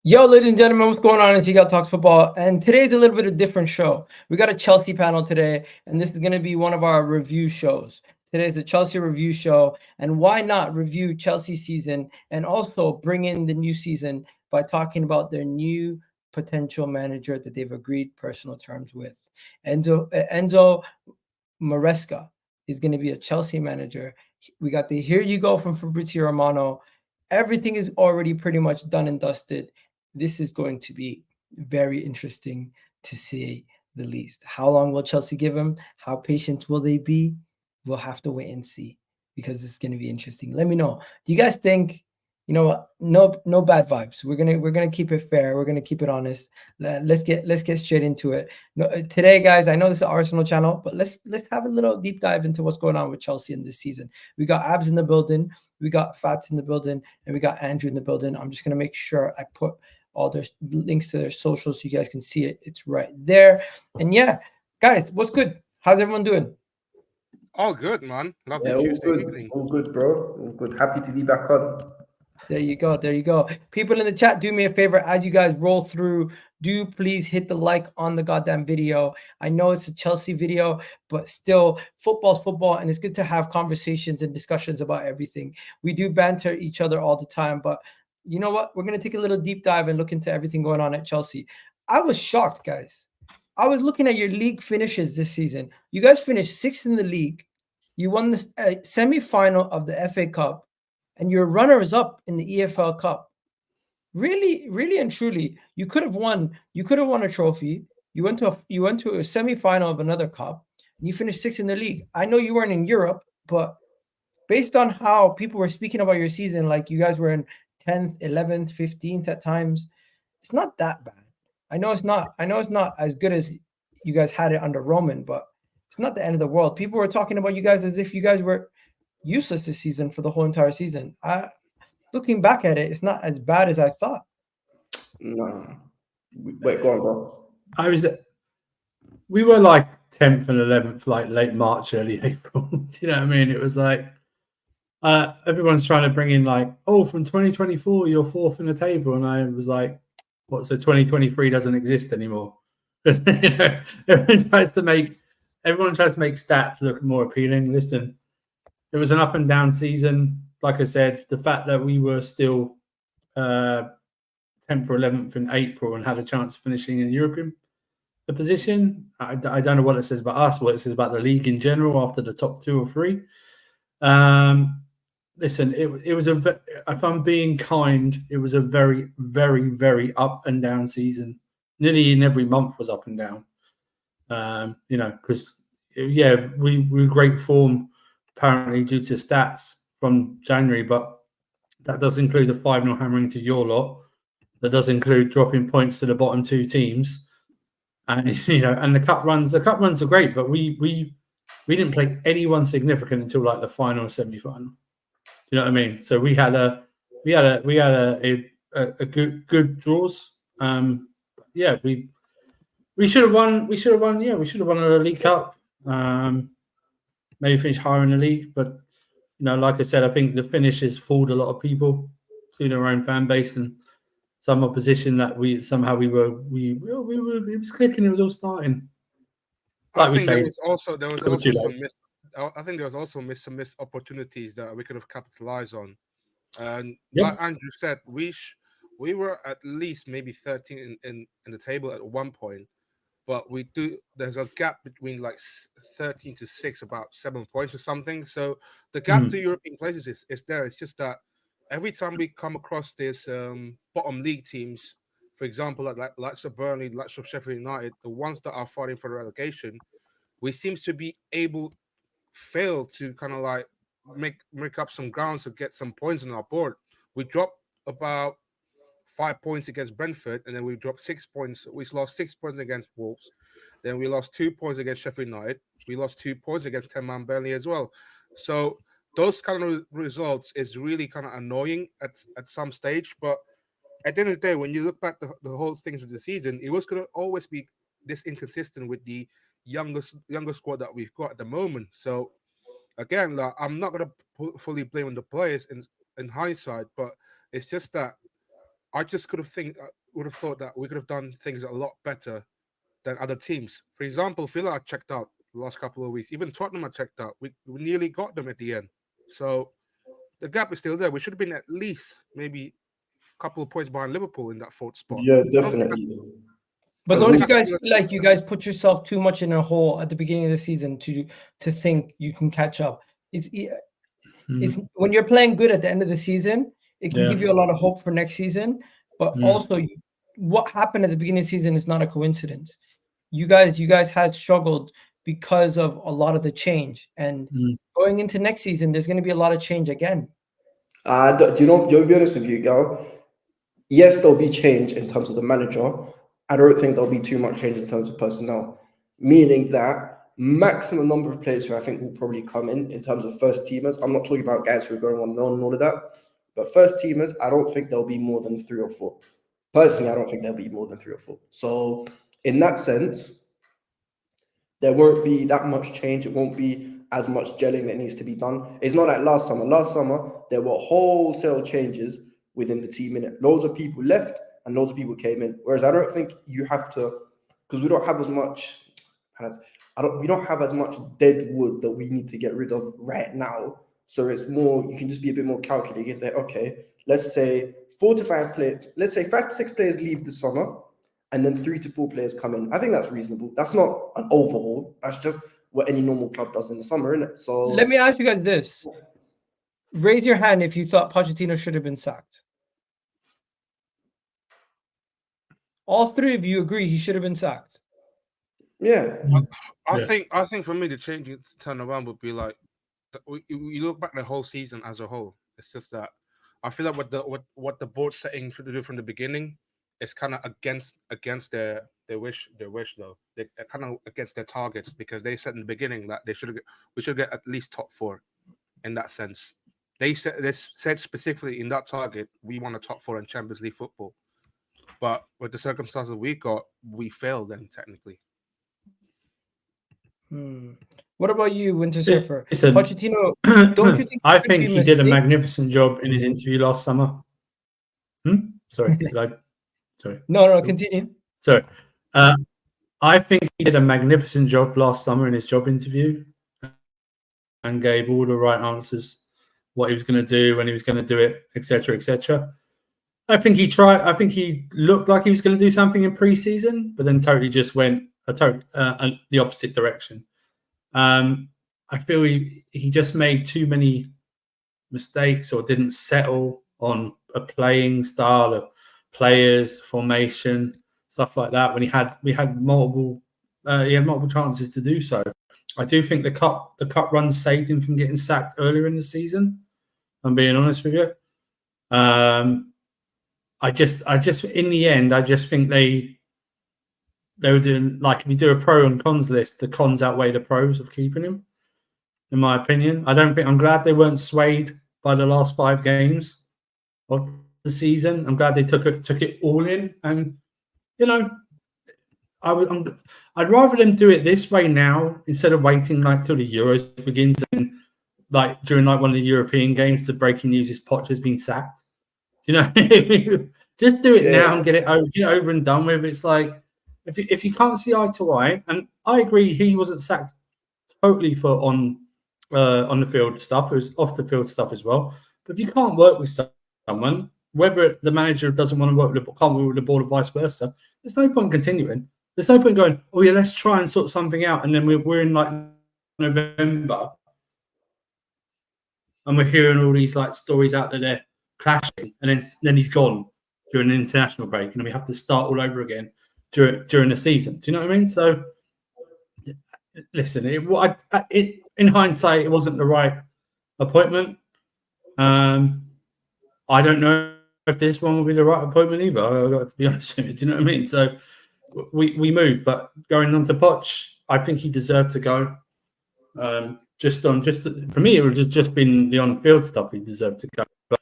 Yo, ladies and gentlemen, what's going on? It's You Got Talks Football, and today's a little bit of different show. We got a Chelsea panel today, and this is going to be one of our review shows. Today's the Chelsea review show, and why not review Chelsea season and also bring in the new season by talking about their new potential manager that they've agreed personal terms with. Enzo Maresca is going to be a Chelsea manager. We got the here you go from Fabrizio Romano. Everything is already pretty much done and dusted. This is going to be very interesting to see the least. How long will Chelsea give him? How patient will they be? We'll have to wait and see because it's going to be interesting. Let me know. Do you guys think, you know what? No bad vibes. We're gonna keep it fair. We're gonna keep it honest. Let's get straight into it. No, today, guys, I know this is an Arsenal channel, but let's have a little deep dive into what's going on with Chelsea in this season. We got Abs in the building, we got Fats in the building, and we got Andrew in the building. I'm just gonna make sure I put all their links to their socials so you guys can see it. It's right there. And yeah, guys, what's good? How's everyone doing? All good, man. Lovely Yeah, all Tuesday good. evening. All good, bro. All good. Happy to be back on. There you go. There you go. People in the chat, do me a favor as you guys roll through. Do please hit the like on the goddamn video. I know it's a Chelsea video, but still, football's football, and it's good to have conversations and discussions about everything. We do banter each other all the time, but you know what? We're going to take a little deep dive and look into everything going on at Chelsea. I was shocked, guys. I was looking at your league finishes this season. You guys finished sixth in the league. You won the semi-final of the FA Cup, and your runners up in the EFL Cup. Really, really and truly, you could have won. You could have won a trophy. You went to a semi-final of another cup, and you finished sixth in the league. I know you weren't in Europe, but based on how people were speaking about your season, like you guys were in 10th, 11th, 15th at times, it's not that bad. I know it's not. I know it's not as good as you guys had it under Roman, but it's not the end of the world. People were talking about you guys as if you guys were useless this season for the whole entire season. Looking back at it, it's not as bad as I thought. No. Wait, go on, bro. We were like 10th and 11th, like late March, early April. You know what I mean? It was like everyone's trying to bring in like, oh, from 2024, you're fourth in the table. And I was like, what? So 2023 doesn't exist anymore. You know, everyone tries to make stats look more appealing. Listen, it was an up and down season. Like I said, the fact that we were still 10th or 11th in April and had a chance of finishing in European position, I don't know what it says about us, what it says about the league in general after the top 2 or 3. Listen, it was if I'm being kind, it was a very, very, very up and down season. Nearly in every month was up and down. You know, because we were great form apparently due to stats from January, but that does include the 5-0 hammering to your lot. That does include dropping points to the bottom 2 teams, and you know, and the cup runs. The cup runs are great, but we didn't play anyone significant until like the final semi-final. Do you know what I mean? So we had a good draws. Yeah, we should have won. We should have won. Yeah, we should have won a League Cup. Maybe finish higher in the league, but you know, like I said, I think the finish has fooled a lot of people, including our own fan base and some opposition that we it was clicking. It was all starting. Like I think there was also some missed opportunities that we could have capitalized on. And like Andrew said, we were at least maybe 13 in the table at one point. But there's a gap between like 13 to 6, about 7 points or something. So the gap to European places is there. It's just that every time we come across this bottom league teams, for example, like lots of Burnley, lots of Sheffield United, the ones that are fighting for the relegation, we seems to be fail to kind of like make up some ground to get some points on our board. We dropped about 5 points against Brentford, and then we dropped 6 points. We lost 6 points against Wolves. Then we lost 2 points against Sheffield United. We lost 2 points against 10-man Burnley as well. So those kind of results is really kind of annoying at some stage. But at the end of the day, when you look back the whole things of the season, it was going to always be this inconsistent with the younger squad that we've got at the moment. So again, like, I'm not going to fully blame on the players in hindsight, but it's just that I just would have thought that we could have done things a lot better than other teams. For example, Villa are checked out the last couple of weeks. Even Tottenham are checked out. We nearly got them at the end. So the gap is still there. We should have been at least maybe a couple of points behind Liverpool in that fourth spot. Yeah, definitely. But don't you guys feel like you guys put yourself too much in a hole at the beginning of the season to think you can catch up? It's when you're playing good at the end of the season, it can give you a lot of hope for next season. But also, what happened at the beginning of the season is not a coincidence. You guys had struggled because of a lot of the change, and going into next season, there's going to be a lot of change again. Do you know? I'll be honest with you, Gal. Yes, there'll be change in terms of the manager. I don't think there'll be too much change in terms of personnel, meaning that maximum number of players who I think will probably come in terms of first teamers. I'm not talking about guys who are going on loan and all of that, but first teamers, I don't think there'll be more than 3 or 4. Personally, I don't think there'll be more than 3 or 4. So in that sense, there won't be that much change. It won't be as much gelling that needs to be done. It's not like last summer. Last summer, there were wholesale changes within the team. Loads of people left and loads of people came in. Whereas I don't think you have to, because we don't have as much, we don't have as much dead wood that we need to get rid of right now. So it's more, you can just be a bit more calculated. You can say, okay, let's say 4 to 5 players, let's say 5 to 6 players leave this summer, and then 3 to 4 players come in. I think that's reasonable. That's not an overhaul. That's just what any normal club does in the summer, isn't it? So let me ask you guys this. Raise your hand if you thought Pochettino should have been sacked. All 3 of you agree he should have been sacked. Yeah. I think for me, the change turnaround would be like, you look back the whole season as a whole. It's just that I feel like what the board's setting to do from the beginning is kind of against their wish though. They're kind of against their targets, because they said in the beginning that we should get at least top 4 in that sense. They said specifically in that target, we want a top 4 in Champions League football. But with the circumstances we got, we failed then technically. What about you, Winter Surfer? Listen, Pochettino, don't you think? I think he did a magnificent job in his interview last summer. Sorry, Sorry. No, continue. Sorry. I think he did a magnificent job last summer in his job interview and gave all the right answers, what he was going to do, when he was going to do it, etc., etc. I think he looked like he was going to do something in pre-season, but then totally just went the opposite direction. I feel he just made too many mistakes or didn't settle on a playing style of players, formation, stuff like that. When he had multiple chances to do so. I do think the cup run saved him from getting sacked earlier in the season. I'm being honest with you. I just in the end, I just think they were doing, like, if you do a pro and cons list, the cons outweigh the pros of keeping him, in my opinion. I'm glad they weren't swayed by the last 5 games of the season. I'm glad they took it all in, and I'd rather them do it this way now instead of waiting till the Euros begins and during one of the European games, the breaking news is Poch has been sacked. Just do it now and get it over and done with. It's like, if you can't see eye to eye, and I agree he wasn't sacked totally for on the field stuff. It was off the field stuff as well. But if you can't work with someone, whether the manager can't work with the board or vice versa, there's no point continuing. There's no point going, oh yeah, let's try and sort something out, and then we're in November, and we're hearing all these stories out that they're clashing, and then he's gone during an international break, and we have to start all over again during the season. Do you know what I mean? So, listen, in hindsight, it wasn't the right appointment. I don't know if this one will be the right appointment either. I've got to be honest with you. Do you know what I mean? So we moved, but going on to Poch, I think he deserved to go. For me, it would have just been the on-field stuff he deserved to go. But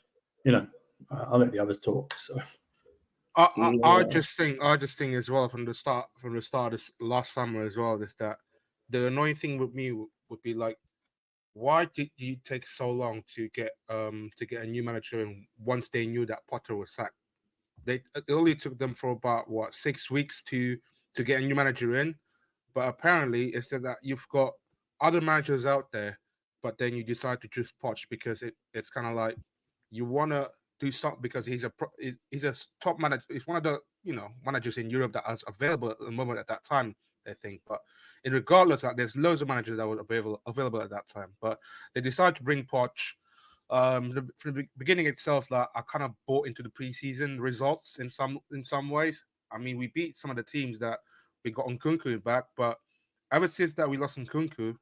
I'll let the others talk. So I just think as well from the start of last summer as well is that the annoying thing with me would be why did you take so long to get a new manager in once they knew that Potter was sacked? it only took them for about 6 weeks to get a new manager in. But apparently, it's just that you've got other managers out there, but then you decide to choose Poch because it's kind of like you want to do something because he's a top manager. He's one of the managers in Europe that is available at the moment at that time. They think, but regardless, that there's loads of managers that were available at that time. But they decided to bring Poch. From the beginning itself, that I kind of bought into the preseason results in some ways. I mean, we beat some of the teams that we got Nkunku back, but ever since that we lost Nkunku,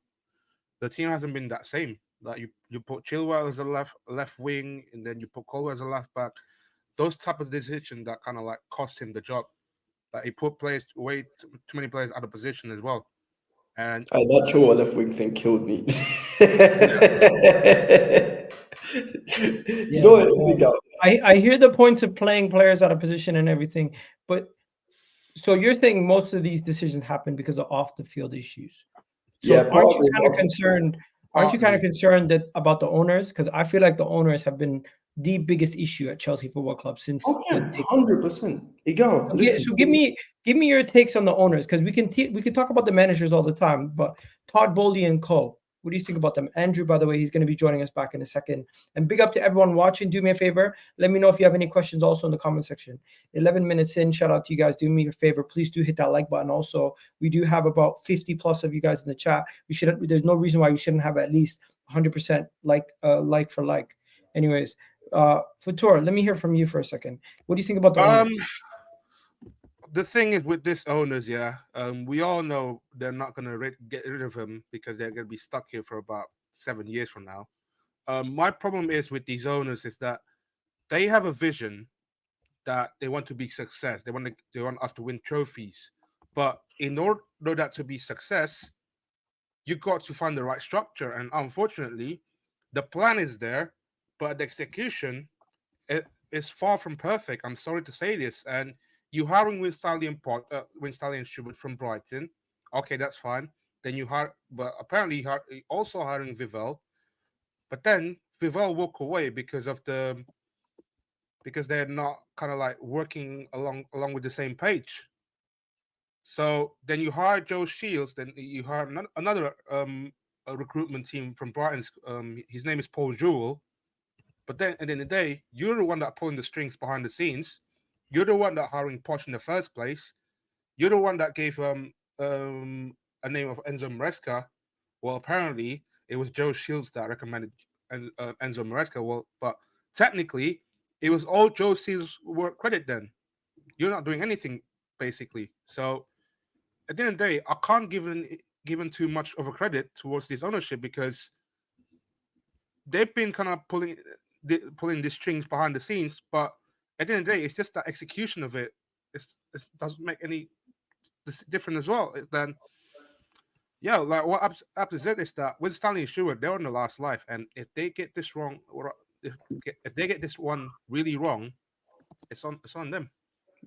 the team hasn't been that same. Like you put Chilwell as a left wing, and then you put Colwell as a left back. Those type of decisions that kind of like cost him the job. Like he put players way too many players out of position as well. And that Chilwell left wing thing killed me. You know what it is, I hear the points of playing players out of position and everything, but so you're saying most of these decisions happen because of off the field issues. So aren't you kind of concerned? Aren't you kind of concerned that about the owners? Because I feel like the owners have been the biggest issue at Chelsea Football Club since. 100%. So give me your takes on the owners, because we can talk about the managers all the time, but Todd, Boehly, and co. What do you think about them? Andrew, by the way, he's going to be joining us back in a second. And big up to everyone watching. Do me a favor. Let me know if you have any questions also in the comment section. 11 minutes in. Shout out to you guys. Do me a favor. Please do hit that like button. Also, we do have about 50 plus of you guys in the chat. There's no reason why we shouldn't have at least 100% like for like. Anyways, Futur, let me hear from you for a second. What do you think about the owners? The thing is with this owners, we all know they're not going to get rid of him because they're going to be stuck here for about 7 years from now. My problem is with these owners is that they have a vision that they want to be success. They want us to win trophies. But in order that to be success, you got to find the right structure. And unfortunately, the plan is there, but the execution is far from perfect. I'm sorry to say this. And you hiring Winstanley and Schubert from Brighton, okay, that's fine. Then but apparently you're also hiring Vivell. But then Vivell walk away because they're not kind of like working along with the same page. So then you hire Joe Shields, then you hire another a recruitment team from Brighton's. His name is Paul Jewell. But then at the end of the day, you're the one that pulling the strings behind the scenes. You're the one that hiring Poch in the first place. You're the one that gave a name of Enzo Maresca. Well, apparently it was Joe Shields that recommended Enzo Maresca. Well, but technically it was all Joe Shields' work credit. Then you're not doing anything basically. So at the end of the day, I can't given too much of a credit towards this ownership because they've been kind of pulling the strings behind the scenes, but at the end of the day, it's just that execution of it. It doesn't make any difference as well. Then, like what Abs said is that with Stanley and Stewart, they're on the last life, and if they get this wrong, or if they get this one really wrong, it's on them.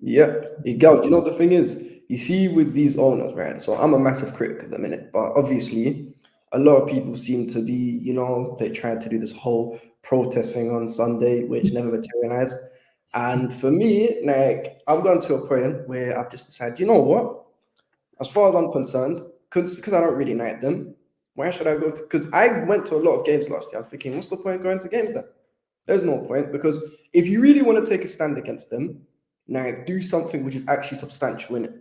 Yep. You know, the thing is, you see with these owners, right? So I'm a massive critic at the minute, but obviously a lot of people seem to be, they tried to do this whole protest thing on Sunday, which never materialized. And for me, like, I've gone to a point where I've just decided, you know what? As far as I'm concerned, because I don't really like them, why should I go to? Because I went to a lot of games last year. I'm thinking, what's the point of going to games then? There's no point, because if you really want to take a stand against them, now do something which is actually substantial in it.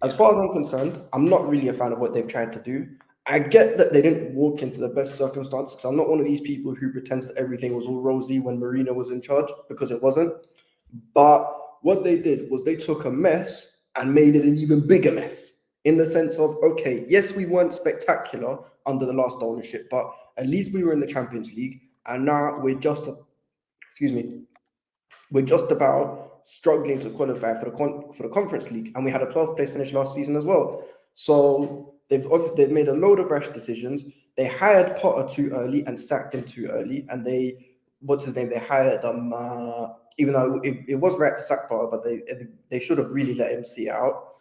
As far as I'm concerned, I'm not really a fan of what they've tried to do. I get that they didn't walk into the best circumstances. I'm not one of these people who pretends that everything was all rosy when Mourinho was in charge, because it wasn't. But what they did was they took a mess and made it an even bigger mess, in the sense of, okay, yes, we weren't spectacular under the last ownership, but at least we were in the Champions League, and now we're just about struggling to qualify for the Conference League, and we had a 12th place finish last season as well. So they've made a load of rash decisions. They hired Potter too early and sacked him too early, and they hired even though it was right to sack Potter, but they should have really let him see it out.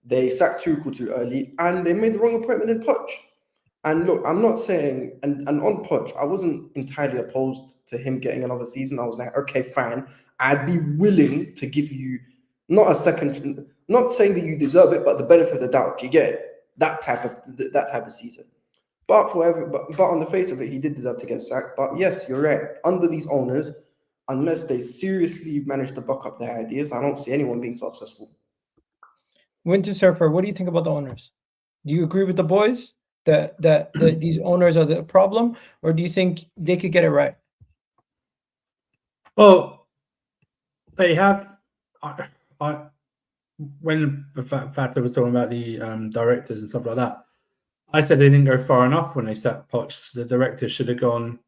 They sacked Tuchel too early, and they made the wrong appointment in Poch. And look, I'm not saying, and on Poch, I wasn't entirely opposed to him getting another season. I was like, okay, fine. I'd be willing to give you not a second, not saying that you deserve it, but the benefit of the doubt. You get it? That type of season. But but on the face of it, he did deserve to get sacked. But yes, you're right. Under these owners, unless they seriously manage to buck up their ideas, I don't see anyone being successful. Winter Surfer, what do you think about the owners? Do you agree with the boys that these owners are the problem, or do you think they could get it right? Well, they have. When Fata was talking about the directors and stuff like that, I said they didn't go far enough when they sacked Poch. The directors should have gone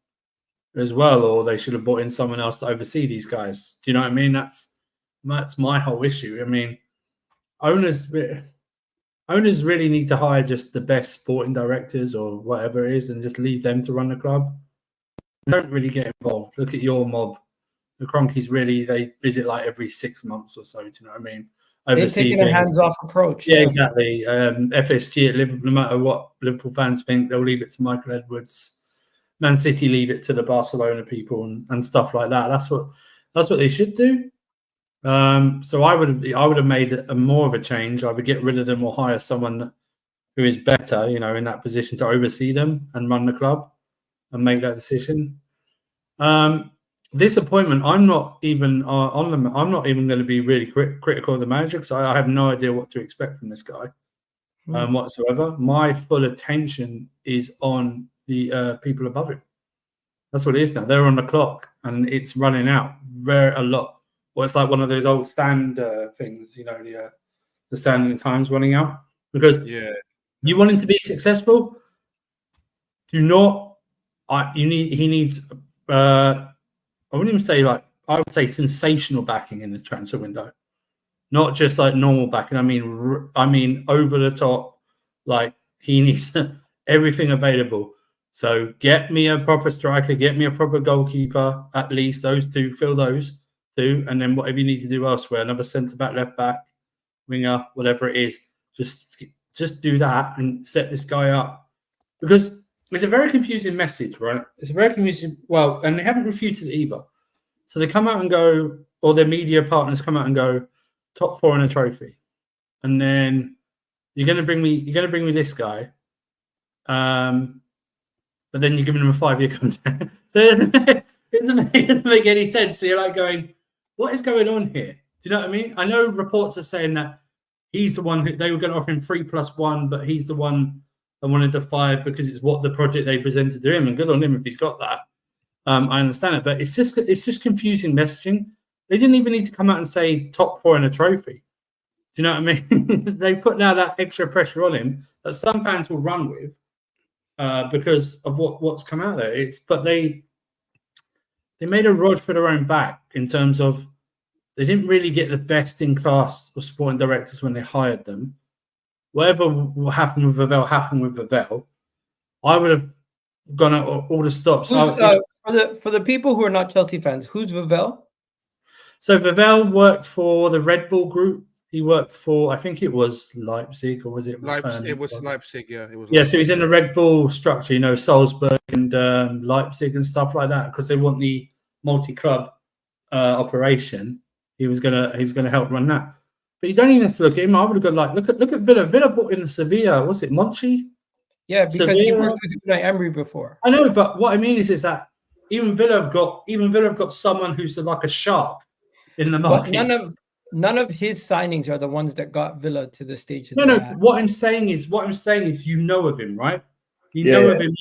as well, or they should have brought in someone else to oversee these guys. Do you know what I mean? That's my whole issue. I mean, owners really need to hire just the best sporting directors or whatever it is, and just leave them to run the club. Don't really get involved. Look at your mob. The Cronkies they visit like every 6 months or so. Do you know what I mean? They're taking a hands-off approach. Yeah, exactly. FSG at Liverpool, no matter what Liverpool fans think, they'll leave it to Michael Edwards. Man City leave it to the Barcelona people and stuff like that. That's what they should do. So I would have made more of a change. I would get rid of them or hire someone who is better, in that position to oversee them and run the club and make that decision. This appointment, I'm not even I'm not even going to be really critical of the manager, because I have no idea what to expect from this guy whatsoever. My full attention is on the people above him. That's what it is now. They're on the clock and it's running out a lot. Well, it's like one of those old stand things, the standing times running out. Because you want him to be successful, he needs I wouldn't even say I would say sensational backing in the transfer window, not just like normal backing. I mean over the top. Like, he needs everything available. So get me a proper striker, get me a proper goalkeeper, at least those two, fill those two, and then whatever you need to do elsewhere, another centre back, left back, winger, whatever it is, just do that and set this guy up, because it's a very confusing message, right? It's a very confusing. Well, and they haven't refuted it either. So they come out and go, or their media partners come out and go, top 4 in a trophy, and then you're going to bring me this guy, but then you're giving him a 5-year contract. So it doesn't make any sense. So you're like going, what is going on here? Do you know what I mean? I know reports are saying that he's the one who they were going to offer him 3+1, but he's the one that wanted the 5 because it's what the project they presented to him, and good on him if he's got that. I understand it, but it's just confusing messaging. They didn't even need to come out and say top 4 in a trophy. Do you know what I mean? They put now that extra pressure on him that some fans will run with because of what's come out there. But they made a rod for their own back in terms of they didn't really get the best in class of sporting directors when they hired them. Whatever happened with Vavell happened with Vavell. I would have gone at all the stops. For the people who are not Chelsea fans, who's Vavell? So Vavell worked for the Red Bull Group. He worked for, I think it was Leipzig, or was it Leipzig? It was Leipzig, yeah. It was. Yeah, so he's in the Red Bull structure, Salzburg and Leipzig and stuff like that, because they want the multi-club operation. He was gonna help run that. But you don't even have to look at him. I would have gone look at Villa. Villa bought in Sevilla. Was it Monchi? Yeah, because Sevilla. He worked with Unai Emery before. I know, but what I mean is that even Villa have got someone who's like a shark in the market. But none of his signings are the ones that got Villa to the stage. No. What I'm saying is, you know of him, right? You know of him.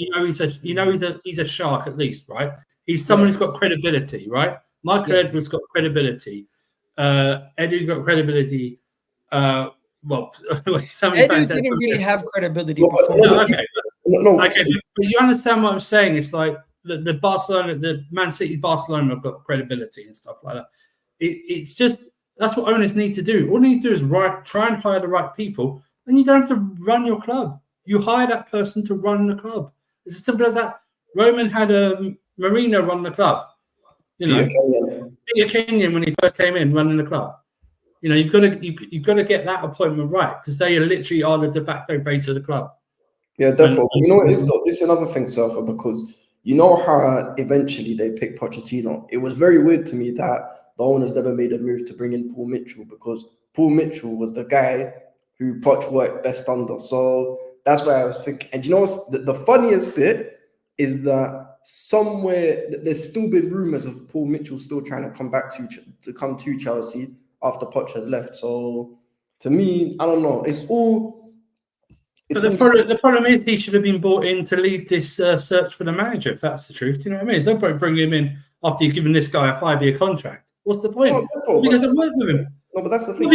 He's a shark at least, right? He's someone who's got credibility, right? Michael Edwards got credibility. Eddie's got credibility. Some Eddie didn't really have credibility before. No, okay, but you understand what I'm saying? It's like the Barcelona, the Man City, Barcelona have got credibility and stuff like that. It's just that's what owners need to do. All you need to do is try and hire the right people, and you don't have to run your club. You hire that person to run the club. It's as simple as that. Roman had Marino run the club. Peter Kenyon when he first came in running the club. You've got to get that appointment right, because they literally are the de facto base of the club. Yeah, definitely. You know what it is though? This is another thing, Surfer, because you know how eventually they picked Pochettino. It was very weird to me that the owners never made a move to bring in Paul Mitchell, because Paul Mitchell was the guy who Poch worked best under. So that's why I was thinking. And you know what's the funniest bit is that somewhere there's still been rumors of Paul Mitchell still trying to come back to come to Chelsea after Poch has left. So to me, I don't know. It's all. But the problem is he should have been brought in to lead this search for the manager, if that's the truth. Do you know what I mean? There's no point bringing him in after you've given this guy a 5-year contract. What's the point? He doesn't work with him. No, but that's the thing.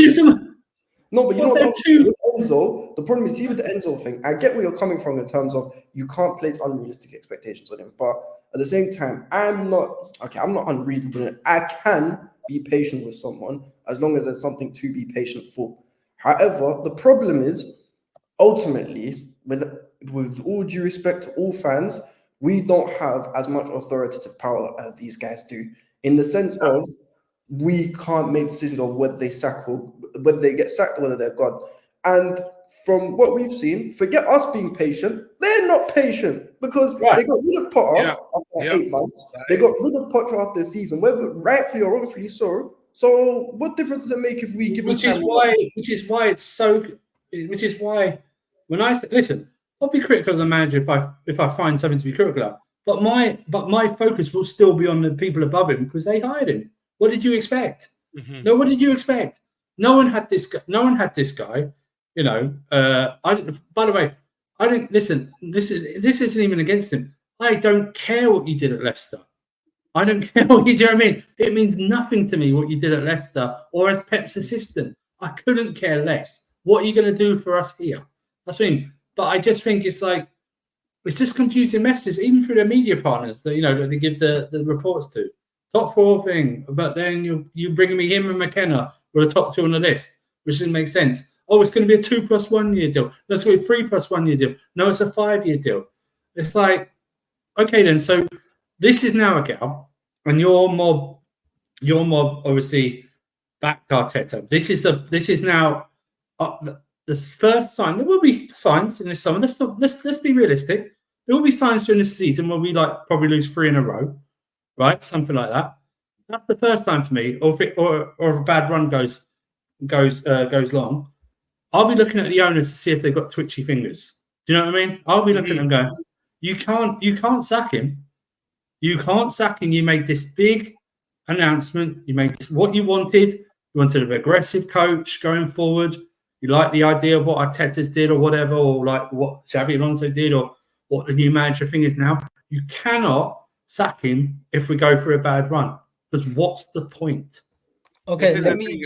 No, but you know what? With Enzo, the problem is, see with the Enzo thing, I get where you're coming from in terms of you can't place unrealistic expectations on him. But at the same time, I'm not unreasonable. I can be patient with someone as long as there's something to be patient for. However, the problem is, ultimately, with all due respect to all fans, we don't have as much authoritative power as these guys do, in the sense of we can't make decisions on whether they sack or whether they get sacked or whether they're gone. And from what we've seen, forget us being patient. They're not patient because they got rid of Potter after 8 months. They got rid of Potter after the season, whether rightfully or wrongfully so. So what difference does it make if we give them time? Which is why when I say, listen, I'll be critical of the manager if I find something to be critical of. But my focus will still be on the people above him because they hired him. What did you expect? Mm-hmm. No, what did you expect? No one had this guy. You know. By the way, I didn't listen. This isn't even against him. I don't care what you did at Leicester. I don't care what you do. I mean, it means nothing to me what you did at Leicester or as Pep's assistant. I couldn't care less. What are you going to do for us here? That's what I mean. But I just think it's just confusing messages, even through the media partners that that they give the reports to. Top 4 thing, but then you bringing me him and McKenna were the top 2 on the list, which doesn't make sense. Oh, it's going to be a 2 + 1 year deal. No, it's going to be a 3 + 1 year deal. No, it's a 5-year deal. It's like, okay then. So this is now a gal, and you're more obviously backed Arteta. This is now the first sign. There will be signs in this summer. Let's be realistic. There will be signs during this season where we probably lose 3 in a row. Right, something like that. That's the first time for me. Or if a bad run goes long, I'll be looking at the owners to see if they've got twitchy fingers. Do you know what I mean? I'll be looking at them going, you can't sack him. You can't sack him. You made this big announcement. You made this what you wanted. You wanted an aggressive coach going forward. You like the idea of what Arteta's did or whatever, or like what Xabi Alonso did, or what the new manager thing is now. You cannot sack him if we go for a bad run, because what's the point? Okay, let me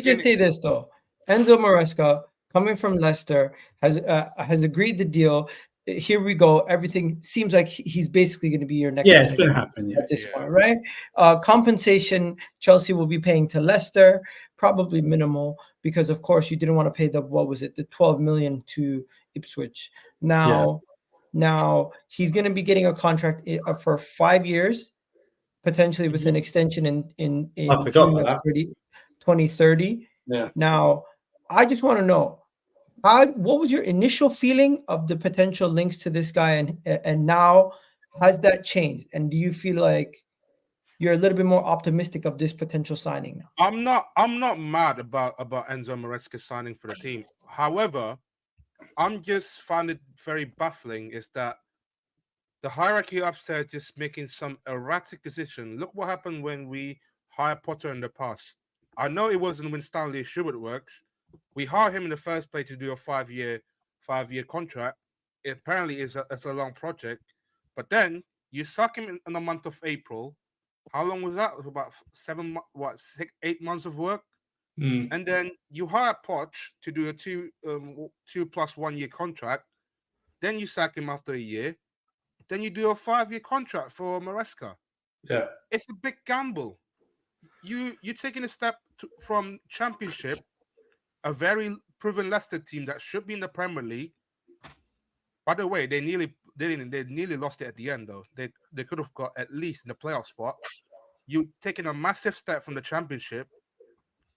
just say this though. Enzo Maresca, coming from Leicester, has agreed the deal. Here we go. Everything seems like he's basically going to be your next. Yeah, it's going to happen. At this point, right? Compensation Chelsea will be paying to Leicester, probably minimal, because of course you didn't want to pay the 12 million to Ipswich. Now he's going to be getting a contract for 5 years, potentially with an extension in June of 2030. Yeah. Now, I just want to know, what was your initial feeling of the potential links to this guy, and now has that changed? And do you feel like you're a little bit more optimistic of this potential signing now? I'm not mad about Enzo Maresca signing for the team. However, I'm just find it very baffling is that the hierarchy upstairs just making some erratic decision. Look what happened when we hired Potter in the past. I know it wasn't when Stanley Schubert works. We hired him in the first place to do a 5-year contract. It apparently is a long project. But then you suck him in the month of April. How long was that? It was about 8 months of work. And then you hire Poch to do a 2 + 1 year contract. Then you sack him after a year. Then you do a 5-year contract for Maresca. Yeah, it's a big gamble. You're taking a step from Championship, a very proven Leicester team that should be in the Premier League. By the way, they nearly lost it at the end though. They could have got at least in the playoff spot. You're taking a massive step from the Championship.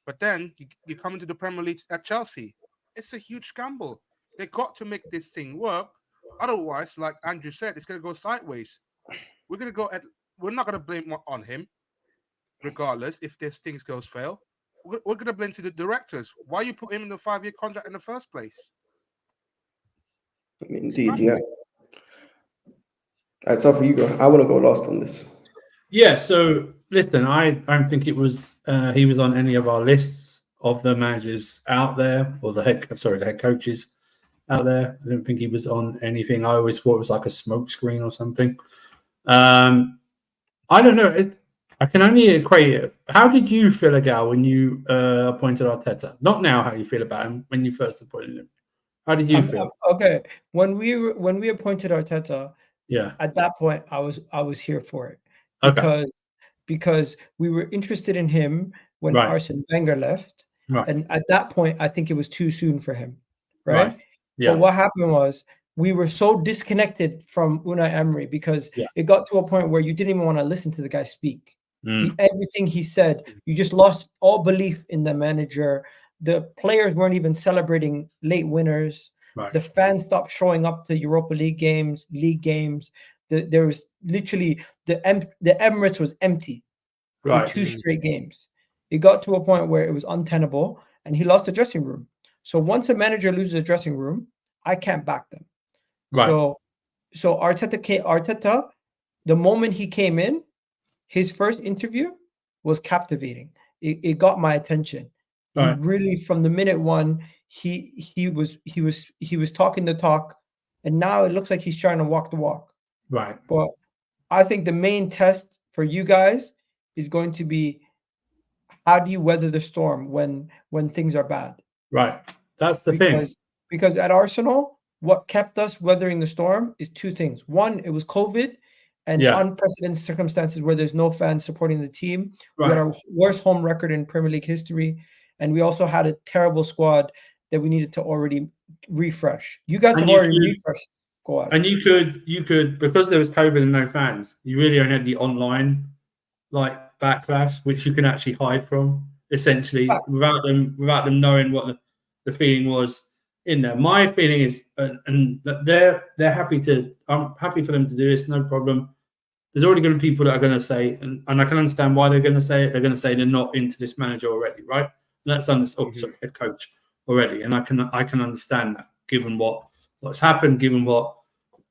But then you come into the Premier League at Chelsea. It's a huge gamble. They got to make this thing work. Otherwise, like Andrew said, it's going to go sideways. We're not going to blame on him. regardless, if this things goes fail, we're going to blame to the directors. Why you put him in the 5-year contract in the first place? I mean, indeed, yeah. All right, so for you go. I want to go last on this. Yeah, so listen, I don't think it was he was on any of our lists of the managers out there, or the head coaches out there. I don't think he was on anything. I always thought it was like a smoke screen or something. I don't know. I can only equate it. How did you feel, Agal, when you appointed Arteta? Not now how you feel about him when you first appointed him. How did you feel? Okay, when we appointed Arteta, Yeah, at that point I was here for it okay, because we were interested in him when Right. Arsene Wenger left, right, and at that point I think it was too soon for him, right? right. Yeah, But what happened was we were so disconnected from Unai Emery because Yeah. it got to a point where you didn't even want to listen to the guy speak. Mm. Everything he said, you just lost all belief in the manager. The players weren't even celebrating late winners. Right. The fans stopped showing up to Europa League games, league games. There was literally the Emirates was empty for Right. 2 straight games. It got to a point where it was untenable, and he lost the dressing room. So once a manager loses a dressing room, I can't back them. Right. So Arteta, the moment he came in, his first interview was captivating. It got my attention. Right. He really, from the minute one, he was talking the talk, and now it looks like he's trying to walk the walk. Right. But I think the main test for you guys is going to be, how do you weather the storm when things are bad? Right. That's the thing. Because at Arsenal, what kept us weathering the storm is 2 things. One, it was COVID and unprecedented circumstances where there's no fans supporting the team. Right. We had our worst home record in Premier League history, and we also had a terrible squad that we needed to already refresh. You guys have already refreshed. Go on. And you could, because there was COVID and no fans, you really only had the online backlash, which you can actually hide from, essentially, without them knowing what the feeling was in there. My feeling is, and they're happy to. I'm happy for them to do this, no problem. There's already going to be people that are going to say, and I can understand why they're going to say it. They're going to say they're not into this manager already, right? And that's head coach already, and I can understand that, given what's happened, given what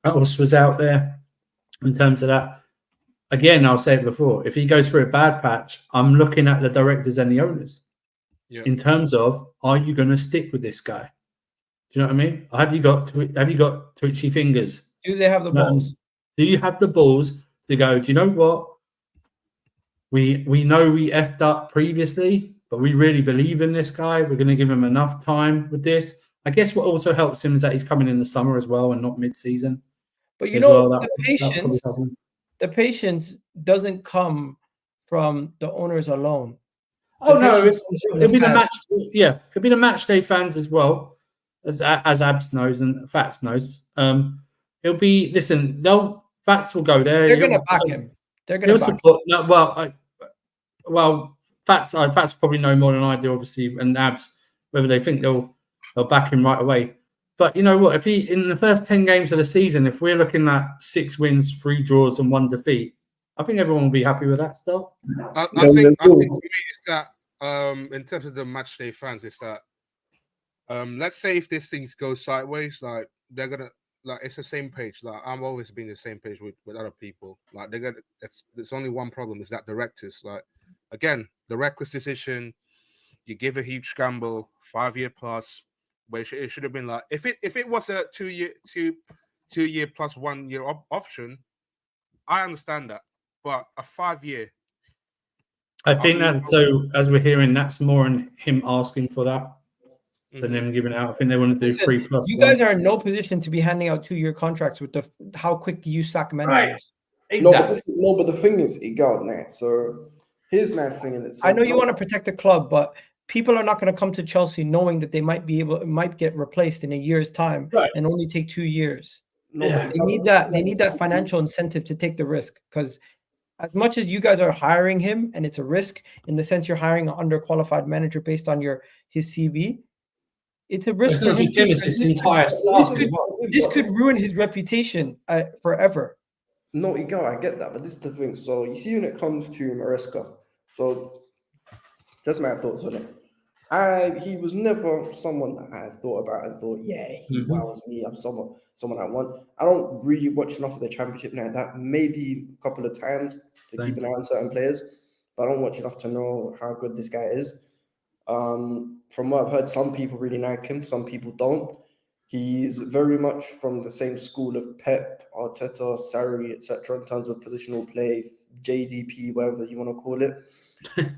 else was out there in terms of that. Again, I'll say it before, if he goes through a bad patch, I'm looking at the directors and the owners in terms of, are you going to stick with this guy? Do you know what I mean? Have you got twitchy fingers? Do they have the balls? Do you have the balls to go, do you know what? We know we effed up previously, but we really believe in this guy. We're going to give him enough time with this. I guess what also helps him is that he's coming in the summer as well and not mid-season. But the patience doesn't come from the owners alone. It'll be the match. Yeah, it'll be the match day fans as well, as Abs knows and Fats knows. It'll be Fats will go there. They're going to back him. They're going to support. Fats probably know more than I do, obviously, and Abs, whether they think they'll back him right away. But you know what? If he, in the first 10 games of the season, if we're looking at 6 wins, 3 draws, and 1 defeat, I think everyone will be happy with that stuff. I think for me it's that in terms of the match day fans, it's that let's say if this thing goes sideways, like they're gonna it's the same page. Like I'm always being the same page with other people. Like they're gonna. There's only one problem, is that directors. Like again, the reckless decision. You give a huge gamble, 5-year plus. Where it should have been like, if it was a 2 year plus 1 year option, I understand that, but a 5-year. I think that, so as we're hearing, that's more in him asking for that than them giving it out. I think they want to do 3+1. You guys are in no position to be handing out 2-year contracts with how quick you sack managers. Right. Exactly. But the thing is, it got now. So here's my thing in itself. I know you want to protect the club, but people are not going to come to Chelsea knowing that they might get replaced in a year's time and only take 2 years. They need that financial incentive to take the risk, because as much as you guys are hiring him, and it's a risk in the sense you're hiring an underqualified manager based on his CV, it's a risk for him. This could ruin his reputation forever. No, I get that, but this is the thing. So you see, when it comes to Maresca, So, just my thoughts on it. He was never someone that I thought about and thought, yeah, he wows me. I'm someone I want. I don't really watch enough of the championship like that. Maybe a couple of times to keep an eye on certain players, but I don't watch enough to know how good this guy is. From what I've heard, some people really like him, some people don't. He's very much from the same school of Pep, Arteta, Sarri, etc. in terms of positional play, JDP, whatever you want to call it.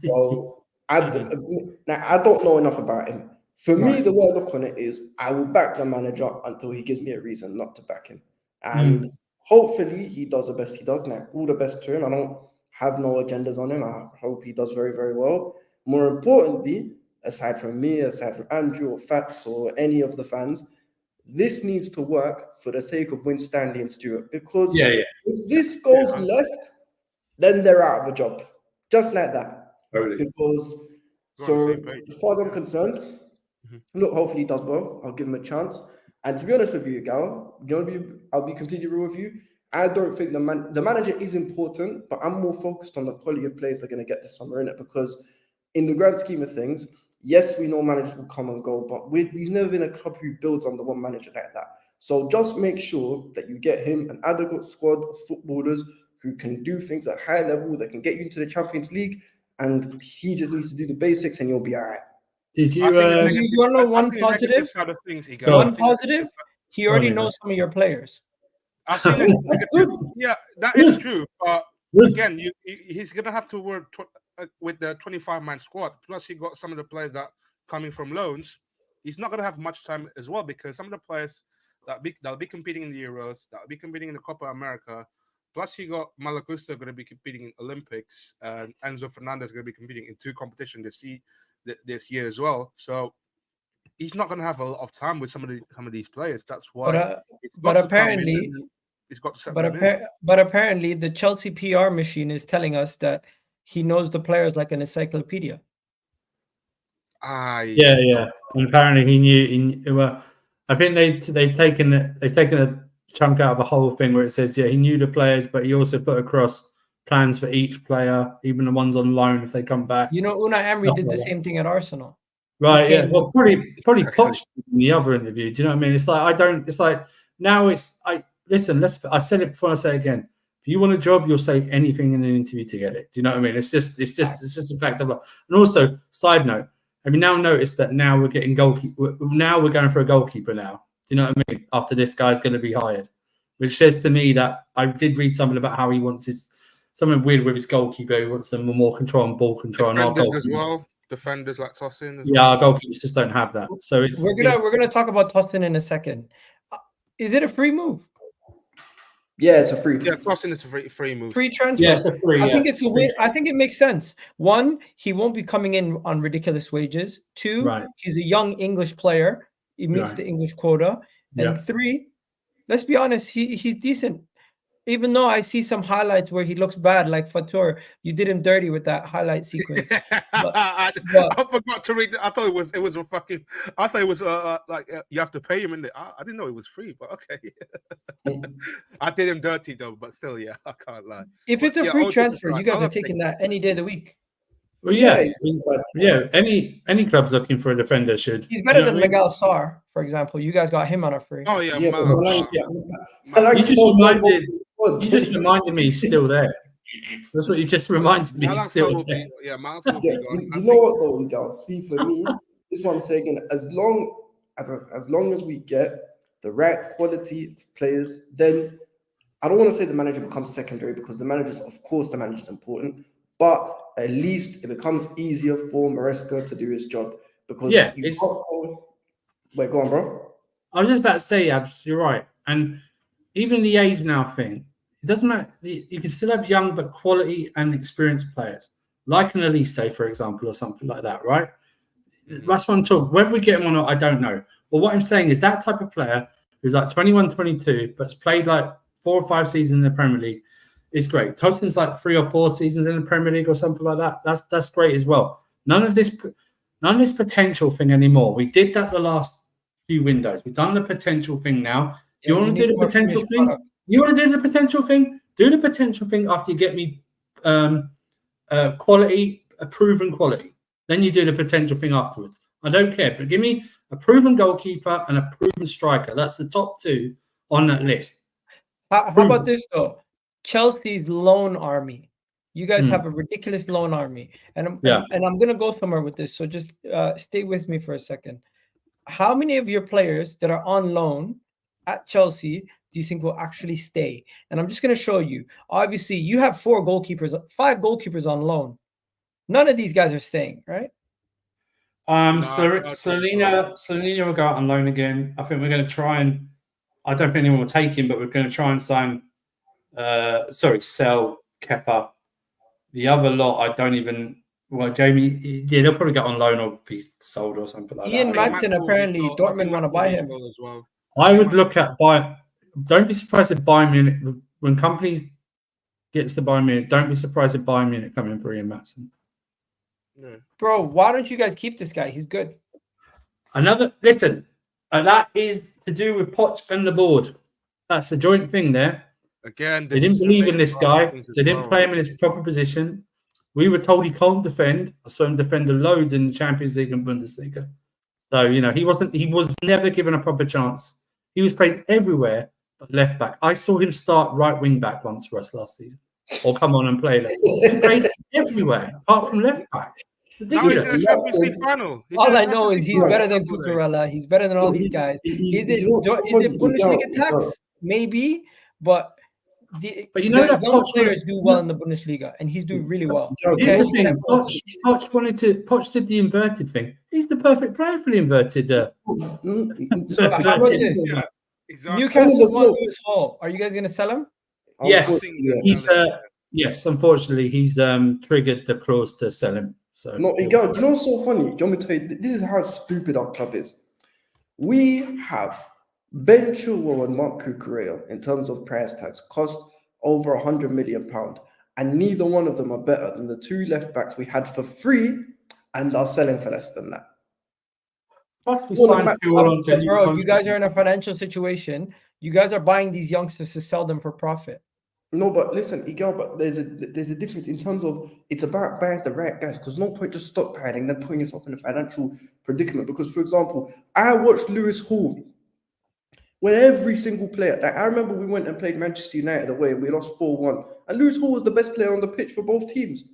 So I don't know enough about him. For me, the way I look on it is I will back the manager until he gives me a reason not to back him. And hopefully he does the best he does. Like, all the best to him. I don't have no agendas on him. I hope he does very, very well. More importantly, aside from me, aside from Andrew or Fats or any of the fans, this needs to work for the sake of Winstanley and Stewart. Because if this goes left, then they're out of a job. Just like that. Because, so as far as I'm concerned, look, hopefully he does well. I'll give him a chance. And to be honest with you, Gal, I'll be completely real with you. I don't think the manager is important, but I'm more focused on the quality of players they're going to get this summer, innit? Because in the grand scheme of things, yes, we know managers will come and go, but we've never been a club who builds under one manager like that. So just make sure that you get him an adequate squad of footballers who can do things at high level, that can get you into the Champions League, and he just needs to do the basics and you'll be all right. Did you want to know one positive? One positive, he already knows some of your players. I think yeah, that is true. But again, he's going to have to work with the 25-man squad. Plus, he got some of the players that coming from loans. He's not going to have much time as well, because some of the players that'll be competing in the Euros, that'll be competing in the Copa America. Plus, he got Malagusta going to be competing in Olympics, and Enzo Fernandez going to be competing in 2 competitions this year as well. So he's not going to have a lot of time with some of these players. That's why. But apparently, he's got to. But apparently, the Chelsea PR machine is telling us that he knows the players like an encyclopedia. Yeah. And apparently, he knew. Well, I think they've taken a chunk out of the whole thing where it says, he knew the players, but he also put across plans for each player, even the ones on loan if they come back. You know, Unai Emery did the same thing at Arsenal. Right, yeah. Well, probably Poch in the other interview. Do you know what I mean? It's like I said it before, I say it again. If you want a job, you'll say anything in an interview to get it. Do you know what I mean? It's just a fact of life. And also, side note, have you now noticed that now we're getting goalkeeper? Now we're going for a goalkeeper now. Do you know what I mean? After this guy's going to be hired, which says to me that I did read something about how he wants something weird with his goalkeeper. He wants some more control and ball control. Defenders as well. Defenders like Tosin. Our goalkeepers just don't have that. So we're gonna talk about Tosin in a second. Is it a free move? Yeah, it's a free. Yeah, Tosin is a free move. Free transfer. Yeah, it's a free. I think it's a win. I think it makes sense. 1, he won't be coming in on ridiculous wages. 2, he's a young English player. He meets the English quota. And 3, let's be honest, he's decent. Even though I see some highlights where he looks bad, like Fatur, you did him dirty with that highlight sequence. I forgot to read. I thought it was a fucking. I thought it was like you have to pay him in it. I didn't know it was free, but okay. I did him dirty though, but still, I can't lie. If it's a free transfer, you guys are taking that any day of the week. Well, any club's looking for a defender should. He's better than Miguel Sarr, for example. You guys got him on a free. Oh yeah. You just reminded me he's still there. That's what you just reminded me. He's still there. You know what though, Miguel? See, for me, this is what I'm saying. As long as we get the right quality of players, then I don't want to say the manager becomes secondary, because the manager is important, but at least it becomes easier for Maresca to do his job. Because wait, go on, bro. I was just about to say, Abs, you're right. And even the age now thing, it doesn't matter. You can still have young but quality and experienced players, like an Elise, for example, or something like that, right? That's what I'm talking. Whether we get him or not, I don't know. But what I'm saying is that type of player who's like 21, 22, but's played like 4 or 5 seasons in the Premier League is great. Tosin's like 3 or 4 seasons in the Premier League or something like that. That's great as well. None of this potential thing anymore. We did that the last few windows. We've done the potential thing now. You want to do the potential thing? You want to do the potential thing? Do the potential thing after you get me quality a proven quality. Then you do the potential thing afterwards. I don't care, but give me a proven goalkeeper and a proven striker. That's the top 2 on that list. How about this though? Chelsea's loan army. You guys have a ridiculous loan army, and I'm gonna go somewhere with this. So just stay with me for a second. How many of your players that are on loan at Chelsea do you think will actually stay? And I'm just gonna show you. Obviously, you have 5 goalkeepers on loan. None of these guys are staying, right? Selena will go out on loan again. I think we're going to try and. I don't think anyone will take him, but we're going to try and sell Kepa. The other lot, I don't even. Well, Jamie, they'll probably go on loan or be sold or something like Ian that. Maatsen, apparently, Dortmund want to buy him. As well. I would look at buy. Don't be surprised if Bayern Munich, when companies gets to Bayern Munich, don't be surprised if Bayern Munich come in for Ian Maatsen. No. Bro, why don't you guys keep this guy? He's good. Listen, that is to do with Poch and the board. That's the joint thing there. Again, they didn't believe in this guy. They didn't play him in his proper position. We were told he can't defend. I saw him defend loads in the Champions League and Bundesliga. So, he was never given a proper chance. He was played everywhere but left back. I saw him start right wing back once for us last season. Or come on and play left. He played everywhere apart from left back. Now he's in the Champions League final. All I know is he's better than Cucurella. He's better than all these guys. Is it Bundesliga tax? Maybe, but the young players do well in the Bundesliga, and he's doing really well. Here's the thing: Poch did the inverted thing. He's the perfect player for the inverted. Exactly. Newcastle want Lewis Hall. Are you guys going to sell him? Yes, yes. Unfortunately, he's triggered the clause to sell him. So no, do you know what's so funny? Do you want me to tell you? This is how stupid our club is. We have Ben Chilwell and Mark Cucurella in terms of price tags cost over £100 million, and neither one of them are better than the 2 left backs we had for free and are selling for less than that. Bro, you guys are in a financial situation. You guys are buying these youngsters to sell them for profit. No, but listen, Igor, but there's a difference in terms of it's about buying the right guys, because no point just stockpiling, then putting yourself in a financial predicament. Because, for example, I watched Lewis Hall when every single player, like I remember we went and played Manchester United away and we lost 4-1. And Lewis Hall was the best player on the pitch for both teams.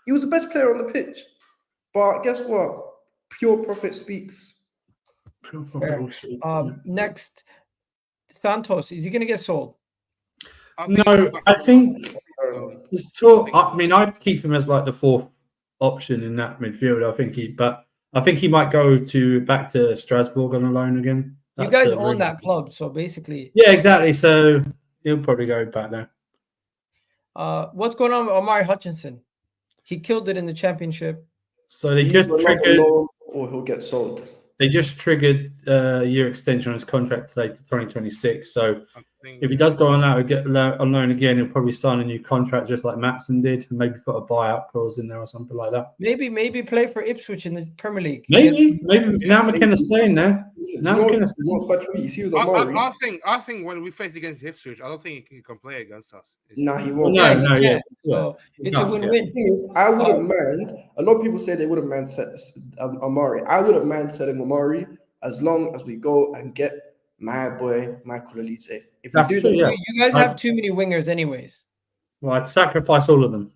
He was the best player on the pitch. But guess what? Pure profit speaks. Next, Santos, is he going to get sold? No, I think it's talk. I mean, I'd keep him as like the 4th option in that midfield. I think he might go back to Strasbourg on a loan again. You guys own that club, so basically. Yeah, exactly. So he'll probably go back there. What's going on with Omari Hutchinson? He killed it in the championship. So they just triggered, or he'll get sold. They just triggered a year extension on his contract today to 2026. So if he does go on out and get on loan again, he'll probably sign a new contract just like Maatsen did, and maybe put a buyout clause in there or something like that. Maybe play for Ipswich in the Premier League. Maybe now McKenna's staying there. I think when we face against Ipswich, I don't think he can play against us. No, he won't. No. So it's a win-win. The thing is, I wouldn't mind. A lot of people say they wouldn't mind Omari. I wouldn't mind selling Omari as long as we go and get my boy Michael Olise. If we do, you guys have too many wingers, anyways. Well, I'd sacrifice all of them.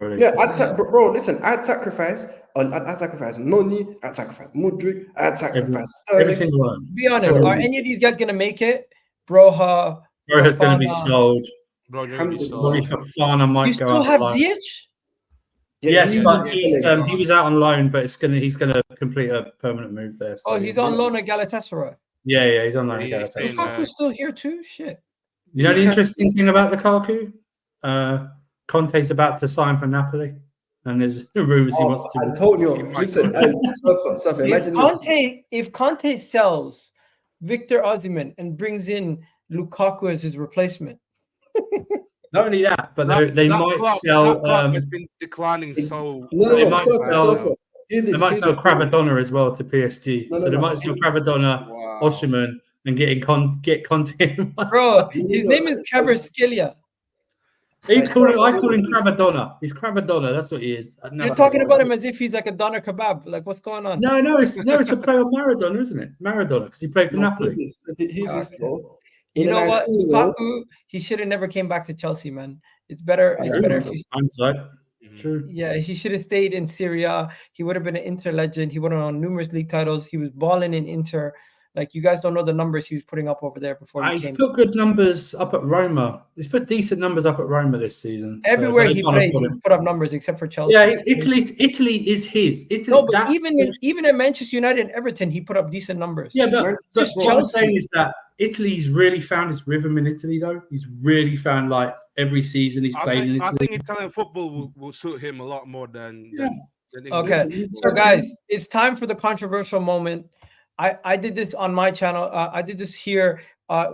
Yeah, bro. Listen, I'd sacrifice Noni. I'd sacrifice Mudryk. I'd sacrifice every single one. Be honest, are any of these guys gonna make it? Broha's gonna be sold. Probably Fofana might you go still out. Have Ziyech? Yes, but he was out on loan, but he's gonna complete a permanent move there. So he's on loan at Galatasaray. Yeah, he's on loan at Galatasaray. Lukaku's still here too. Shit. You know the interesting thing about Lukaku? Conte's about to sign for Napoli, and there's rumors he wants to. I told you. Listen, if Conte sells Victor Osimhen and brings in Lukaku as his replacement. Not only that, but they might sell. It's been declining so. They might sell Cravadonna as well to PSG. So they might sell Cravadonna, Osimhen, and get Conte. Bro, his name is Kvaratskhelia. I call him Cravadonna. He's Cravadonna. That's what he is. You're talking about him as if he's like a doner kebab. Like, what's going on? No, it's a play on Maradona, isn't it? Maradona, because he played for Napoli. You know what? Lukaku, he should have never came back to Chelsea, man. It's better. It's better if he. True. Yeah, he should have stayed in Syria. He would have been an Inter legend. He would have won numerous league titles. He was balling in Inter. Like, you guys don't know the numbers he was putting up over there before he he's came. put good numbers up at Roma. He's put decent numbers up at Roma this season. Everywhere he played, he put up numbers except for Chelsea. Yeah, Italy is his. Italy, no, but even at Manchester United and Everton, he put up decent numbers. Yeah, but what I'm saying is that Italy's really found his rhythm in Italy, though. He's really found, like, every season he's played in Italy. I think Italian football will suit him a lot more than Okay, so guys, it's time for the controversial moment. I did this on my channel. I did this here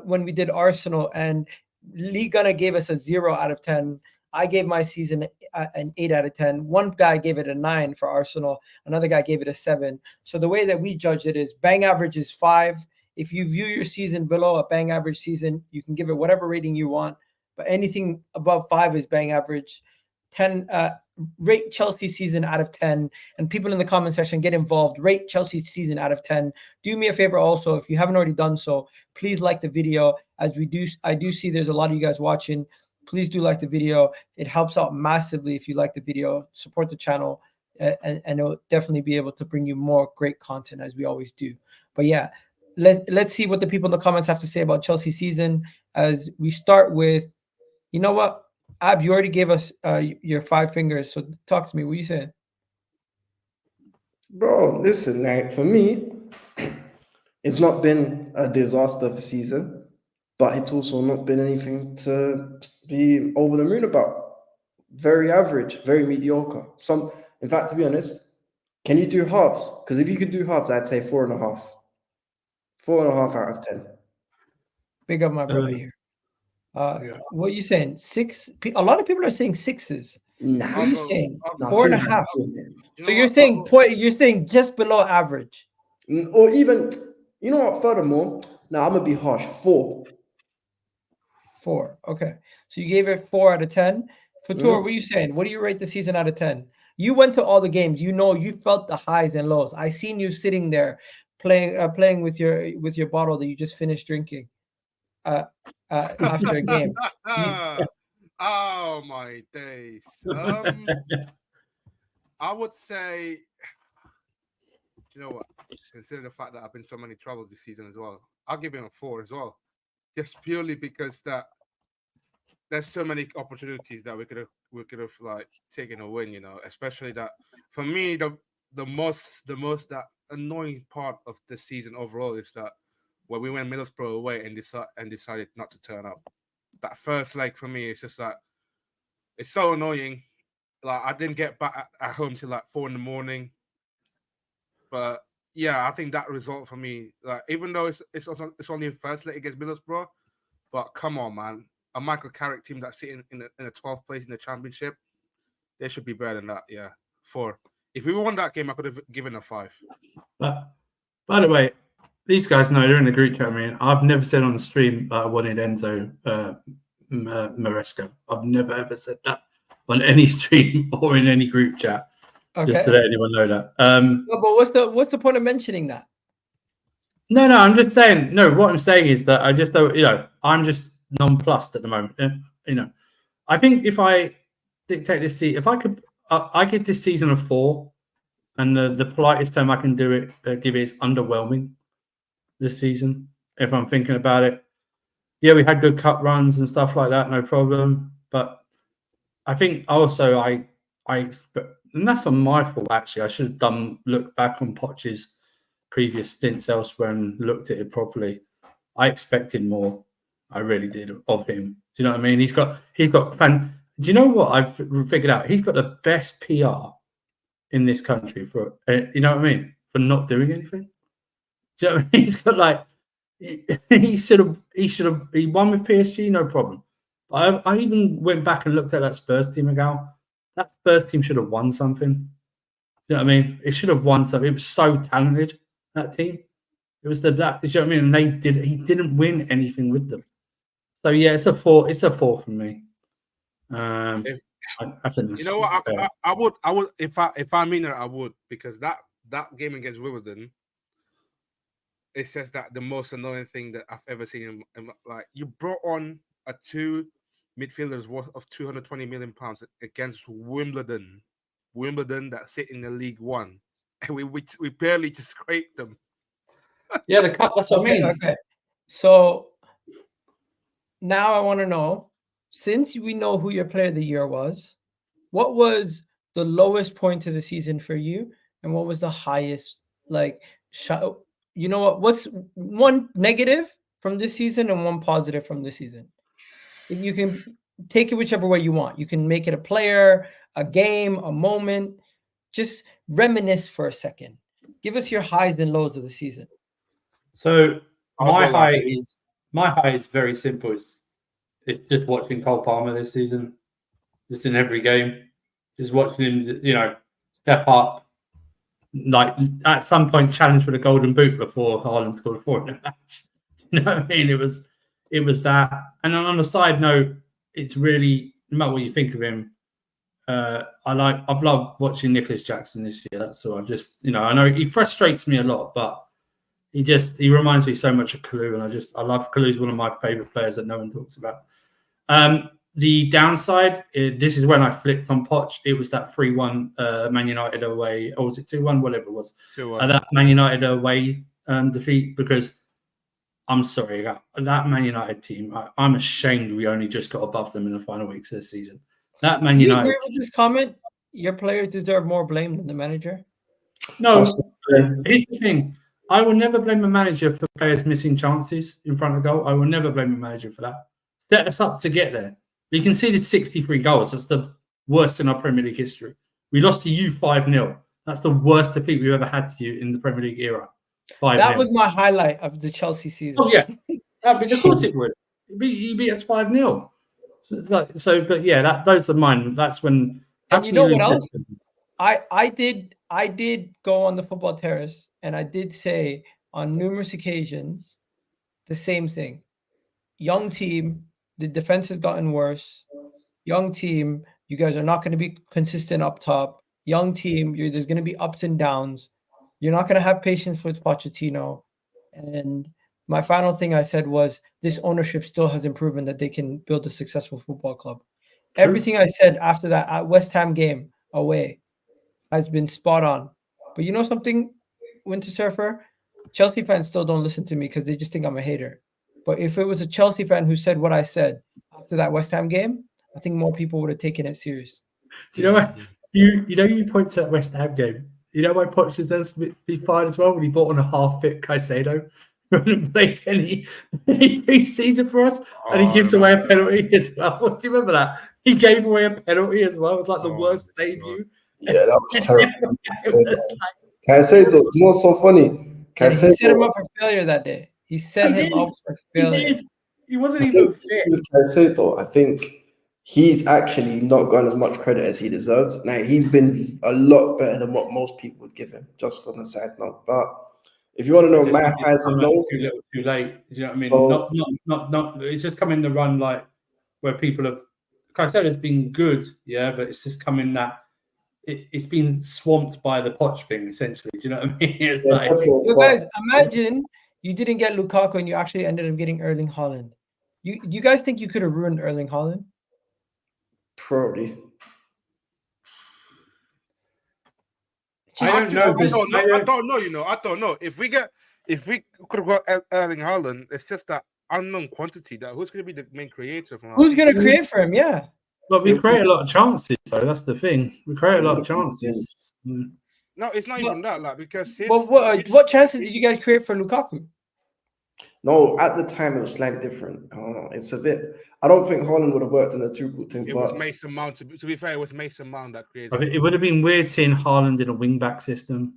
when we did Arsenal, and Lee Gunner gave us a 0 out of 10. I gave my season an 8 out of 10. One guy gave it a 9 for Arsenal. Another guy gave it a 7. So the way that we judge it is bang average is 5. If you view your season below a bang average season, you can give it whatever rating you want. But anything above 5 is bang average. 10. Rate Chelsea season out of 10, and people in the comment section get involved. Rate Chelsea season out of 10. Do me a favor also, if you haven't already done so, please like the video. As I do see there's a lot of you guys watching. Please do like the video. It helps out massively if you like the video. Support the channel, and it'll definitely be able to bring you more great content as we always do. But yeah, let's see what the people in the comments have to say about Chelsea season. As we start with, you know what? Ab, you already gave us your 5 fingers, so talk to me. What are you saying? Bro, listen, like, for me, it's not been a disaster of a season, but it's also not been anything to be over the moon about. Very average, very mediocre. In fact, to be honest, can you do halves? Because if you could do halves, I'd say 4.5. 4.5 out of 10. Big up my brother here. What are you saying? 6? A lot of people are saying 6s. Nah, what are you saying? 4.5. So you're saying just below average, or even, you know what? Furthermore, now I'm gonna be harsh. 4. Okay. So you gave it 4 out of 10. Fatur, what are you saying? What do you rate the season out of 10? You went to all the games. You know, you felt the highs and lows. I seen you sitting there playing with your bottle that you just finished drinking. After a game. Oh my days. I would say, you know what? Consider the fact that I've been so many troubles this season as well. I'll give him a 4 as well, just purely because that there's so many opportunities that we could have like taken a win. You know, especially that for me the most that annoying part of the season overall is that when we went Middlesbrough away and decided not to turn up. That first leg for me is just like, it's so annoying. Like, I didn't get back at home till like 4 a.m. But yeah, I think that result for me, like, even though it's only the first leg against Middlesbrough, but come on, man, a Michael Carrick team that's sitting in the 12th place in the championship, they should be better than that. Yeah, 4. If we won that game, I could have given a 5. But by the way, these guys know they're in the group chat. I mean, I've never said on the stream that I wanted Enzo Maresca. I've never ever said that on any stream or in any group chat. Okay. Just to let anyone know that. No, but what's the point of mentioning that? No, I'm just saying. No, what I'm saying is that I just don't. You know, I'm just nonplussed at the moment. You know, I think if I dictate this season, if I could, I give this season a 4, and the politest term I can give it is underwhelming. This season, if I'm thinking about it, yeah, we had good cup runs and stuff like that, no problem. But I think also I and that's on my fault actually. I should have looked back on Poch's previous stints elsewhere and looked at it properly. I expected more. I really did of him. Do you know what I mean? He's got do you know what I've figured out? He's got the best PR in this country for you know what I mean, for not doing anything. Do you know what I mean? He's got like he won with PSG, no problem. I even went back and looked at that Spurs team again. That Spurs team should have won something. Do you know what I mean? It should have won something. It was so talented, that team. It was that. You know what I mean? And he didn't win anything with them. So yeah, it's a 4. It's a 4 from me. I think that's, you know what, I would if I'm in there, I would, because that game against Wimbledon, it's just that the most annoying thing that I've ever seen. Like, you brought on a 2 midfielders worth of 220 million pounds against Wimbledon that sit in the League One, and we barely just scraped them. Yeah, the cup. That's what I mean. Okay. So now I want to know, since we know who your player of the year was, what was the lowest point of the season for you, and what was the highest? Like, you know what? What's one negative from this season and one positive from this season? You can take it whichever way you want. You can make it a player, a game, a moment. Just reminisce for a second. Give us your highs and lows of the season. So my high is very simple. It's just watching Cole Palmer this season, just in every game, just watching him, step up. Like, at some point, challenge for the Golden Boot before Haaland scored 4 in the match. You know what I mean? It was that. And on a side note, it's really, no matter what you think of him, I've loved watching Nicholas Jackson this year. That's all. I know he frustrates me a lot, but he reminds me so much of Kalou, and I love Kalou's one of my favorite players that no one talks about. The downside, this is when I flipped on Poch. It was that 3-1 Man United away, or was it 2-1? Whatever it was. 2-1. That Man United away defeat, because I'm sorry, that Man United team, I'm ashamed we only just got above them in the final weeks of the season. That Man United. You agree with this comment? Your players deserve more blame than the manager? No, here's the thing. I will never blame a manager for players missing chances in front of goal. I will never blame a manager for that. Set us up to get there. We conceded 63 goals. That's the worst in our Premier League history. We lost to you 5-0. That's the worst defeat we've ever had to you in the Premier League era. 5-0. That was my highlight of the Chelsea season. Oh, yeah. Of course it would. You beat us 5-0. But yeah, those are mine. That's when. And you know what else? I did go on the football terrace, and I did say on numerous occasions the same thing. Young team, the defense has gotten worse. Young team, you guys are not going to be consistent up top. Young team, there's going to be ups and downs. You're not going to have patience with Pochettino. And my final thing I said was, this ownership still hasn't proven that they can build a successful football club. True. Everything I said after that West Ham game away has been spot on. But you know something, Winter Surfer? Chelsea fans still don't listen to me because they just think I'm a hater. But if it was a Chelsea fan who said what I said after that West Ham game, I think more people would have taken it serious. Do you know what? You point to that West Ham game. You know why Poch deserves to be fired as well? When he bought on a half-fit Caicedo, who hadn't played any pre-season for us, and he gives away a penalty as well. Do you remember that? He gave away a penalty as well. It was like the worst debut. Yeah, that was terrible. Caicedo, you know what's so funny? He set him up for failure that day. He set him up for failure. He wasn't even fit. Caicedo, I think he's actually not gotten as much credit as he deserves. Now, he's been a lot better than what most people would give him, just on a side note. But if you want to know my highs and lows, too late. Do you know what I mean? Not. It's just coming to run like where people have. Caicedo's been good, yeah, but it's just coming that it's been swamped by the Poch thing, essentially. Do you know what I mean? It's so guys, imagine you didn't get Lukaku and you actually ended up getting Erling Haaland. Do you guys think you could have ruined Erling Haaland? Probably. I don't know. I don't know. If we could have got Erling Haaland, it's just that unknown quantity. That who's going to be the main creator? Who's going to create for him? Yeah. But we create a lot of chances, though. That's the thing. We create a lot of chances. No, it's not even that. Like, because what chances did you guys create for Lukaku? No, at the time it was slightly different. I don't know. It's a bit. I don't think Haaland would have worked in the Tuchel team. It was Mason Mount. To be fair, it was Mason Mount that created. It would have been weird seeing Haaland in a wing-back system.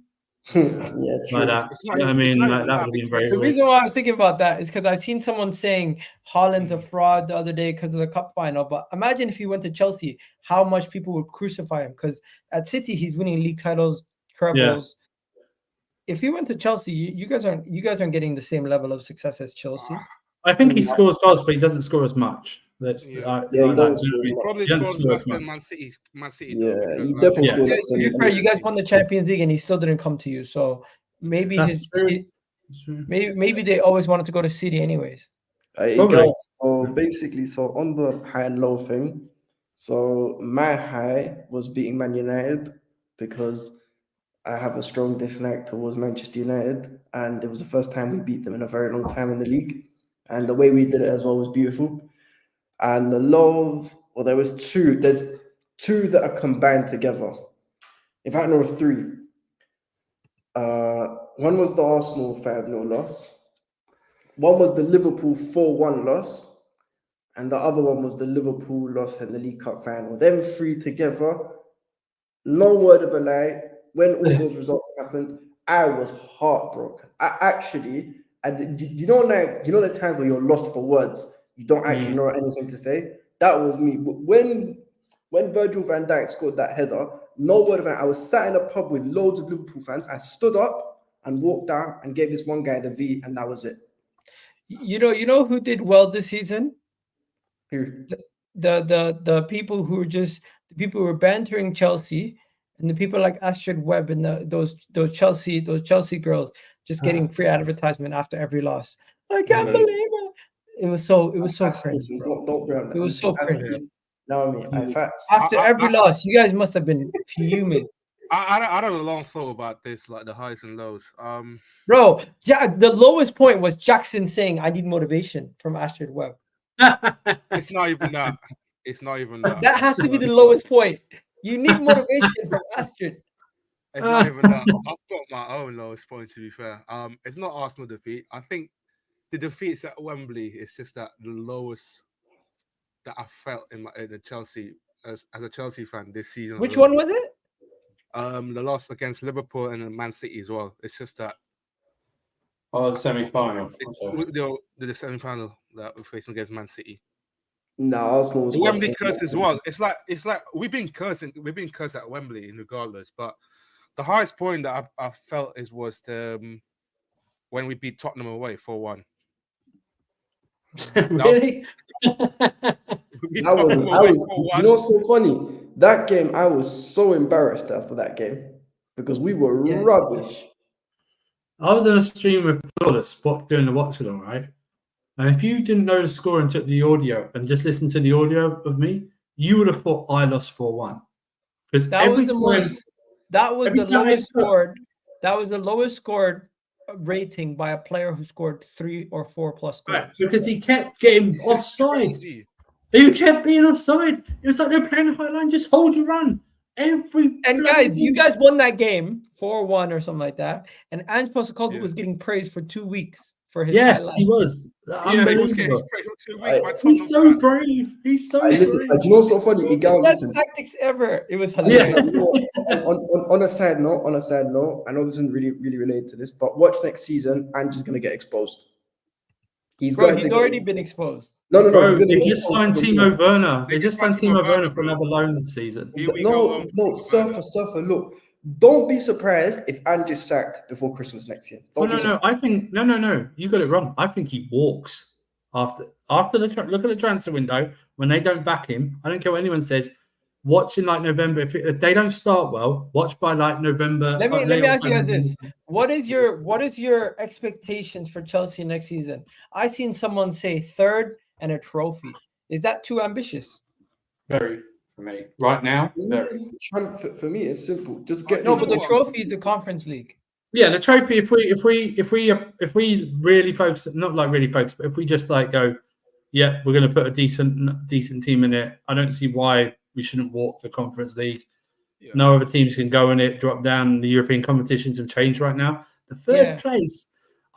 Yeah, true. Like that. You know what I mean? Like, that would have been very The reason why I was thinking about that is because I've seen someone saying Haaland's a fraud the other day because of the cup final. But imagine if he went to Chelsea, how much people would crucify him. Because at City, he's winning league titles, trebles. Yeah. If he went to Chelsea, you guys aren't getting the same level of success as Chelsea. I think he scores goals, but he doesn't score as much. That's Yeah. like Yeah, he that. don't Do you know what I mean? Probably He doesn't scores score less as much. than Man City. Yeah, Though, he because definitely Yeah. scored To less than be fair, you guys Messi. won the Champions League and he still didn't come to you. So maybe That's true. That's true. maybe they always wanted to go to City anyways. It Probably. goes. So basically, so on the high and low thing, so my high was beating Man United because I have a strong dislike towards Manchester United, and it was the first time we beat them in a very long time in the league, and the way we did it as well was beautiful. And the lows, well, there was two. There's two that are combined together. In fact, no, three. One was the Arsenal 5-0 loss. One was the Liverpool 4-1 loss. And the other one was the Liverpool loss in the League Cup final. Them three together, no word of a lie. When all those results happened, I was heartbroken. You know, like the times where you're lost for words, you don't actually know anything to say. That was me. When Virgil van Dijk scored that header, no word of it. I was sat in a pub with loads of Liverpool fans. I stood up and walked down and gave this one guy the V, and that was it. You know who did well this season? Who? The people who were bantering Chelsea, and the people like Astrid Webb and those Chelsea girls just getting free advertisement after every loss. I can't believe it. It was so crazy, bro. Don't bring up that. It was so crazy. No, I mean, facts. After every loss, you guys must have been fuming. I don't know long thought about this, like the highs and lows. Bro, the lowest point was Jackson saying, "I need motivation" from Astrid Webb. It's not even that. It's not even that. That has to be the lowest point. You need motivation from Astrid. It's not even that. I've got my own lowest point, to be fair. It's not Arsenal defeat. I think the defeats at Wembley is just that the lowest that I felt in the Chelsea as a Chelsea fan this season. Which one was it? The loss against Liverpool and Man City as well. It's just that. Oh, the semi-final. The semi-final that we're facing against Man City. No, Arsenal was Wembley curse as well. It's like we've been cursed at Wembley regardless. But the highest point that I felt was when we beat Tottenham away 4-1. Do Really? you know what's so funny? That game, I was so embarrassed after that game because we were rubbish. I was on a stream with Flawless doing the watch along, right? And if you didn't know the score and took the audio and just listened to the audio of me, you would have thought I lost 4-1. Because That was the lowest scored rating by a player who scored 3 or 4 plus goals. Right, because he kept getting offside. He kept being offside. It was like they're playing the high line, just hold your run. And guys, you guys won that game 4-1 or something like that. And Ange Postecoglou was getting praised for 2 weeks for his he was. Unbelievable. He's so brave. He's so brave. Do you know what's so funny? The best tactics ever. It was hilarious. On a side note, I know this isn't really related to this, but watch next season, Ange is going to get exposed. He's already been exposed. No. Bro, they just signed Timo Werner. They just signed Timo Werner for another loan this season. No, Surfer, look. Don't be surprised if Ange is sacked before Christmas next year. No. I think no. You got it wrong. I think he walks after the look at the transfer window when they don't back him. I don't care what anyone says. Watch in like November. If they don't start well, watch by like November. Let me ask you guys this: What is your expectations for Chelsea next season? I seen someone say 3rd and a trophy. Is that too ambitious? Very for me right now. Very. For me, it's simple. Just get but the trophy is the Conference League. Yeah, the trophy. If we really focus, not like really focus, but if we just like go, yeah, we're going to put a decent team in it. I don't see why we shouldn't walk the Conference League. Yeah. No other teams can go in it, drop down. The European competitions have changed right now. The 3rd place,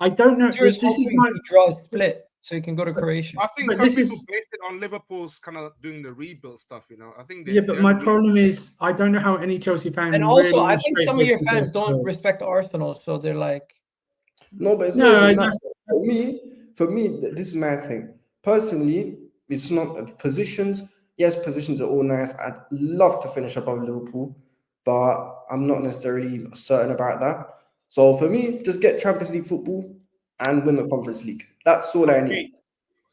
I don't know. This is my draw split, so you can go to Croatia. I think some people based it on Liverpool's kind of doing the rebuild stuff. I think. But my problem is I don't know how any Chelsea fan. And also, I think some of your fans don't respect Arsenal, so they're like. No, but it's for me. This is my thing. Personally, it's not positions. Yes, positions are all nice. I'd love to finish above Liverpool, but I'm not necessarily certain about that. So for me, just get Champions League football and win the Conference League. That's all I need.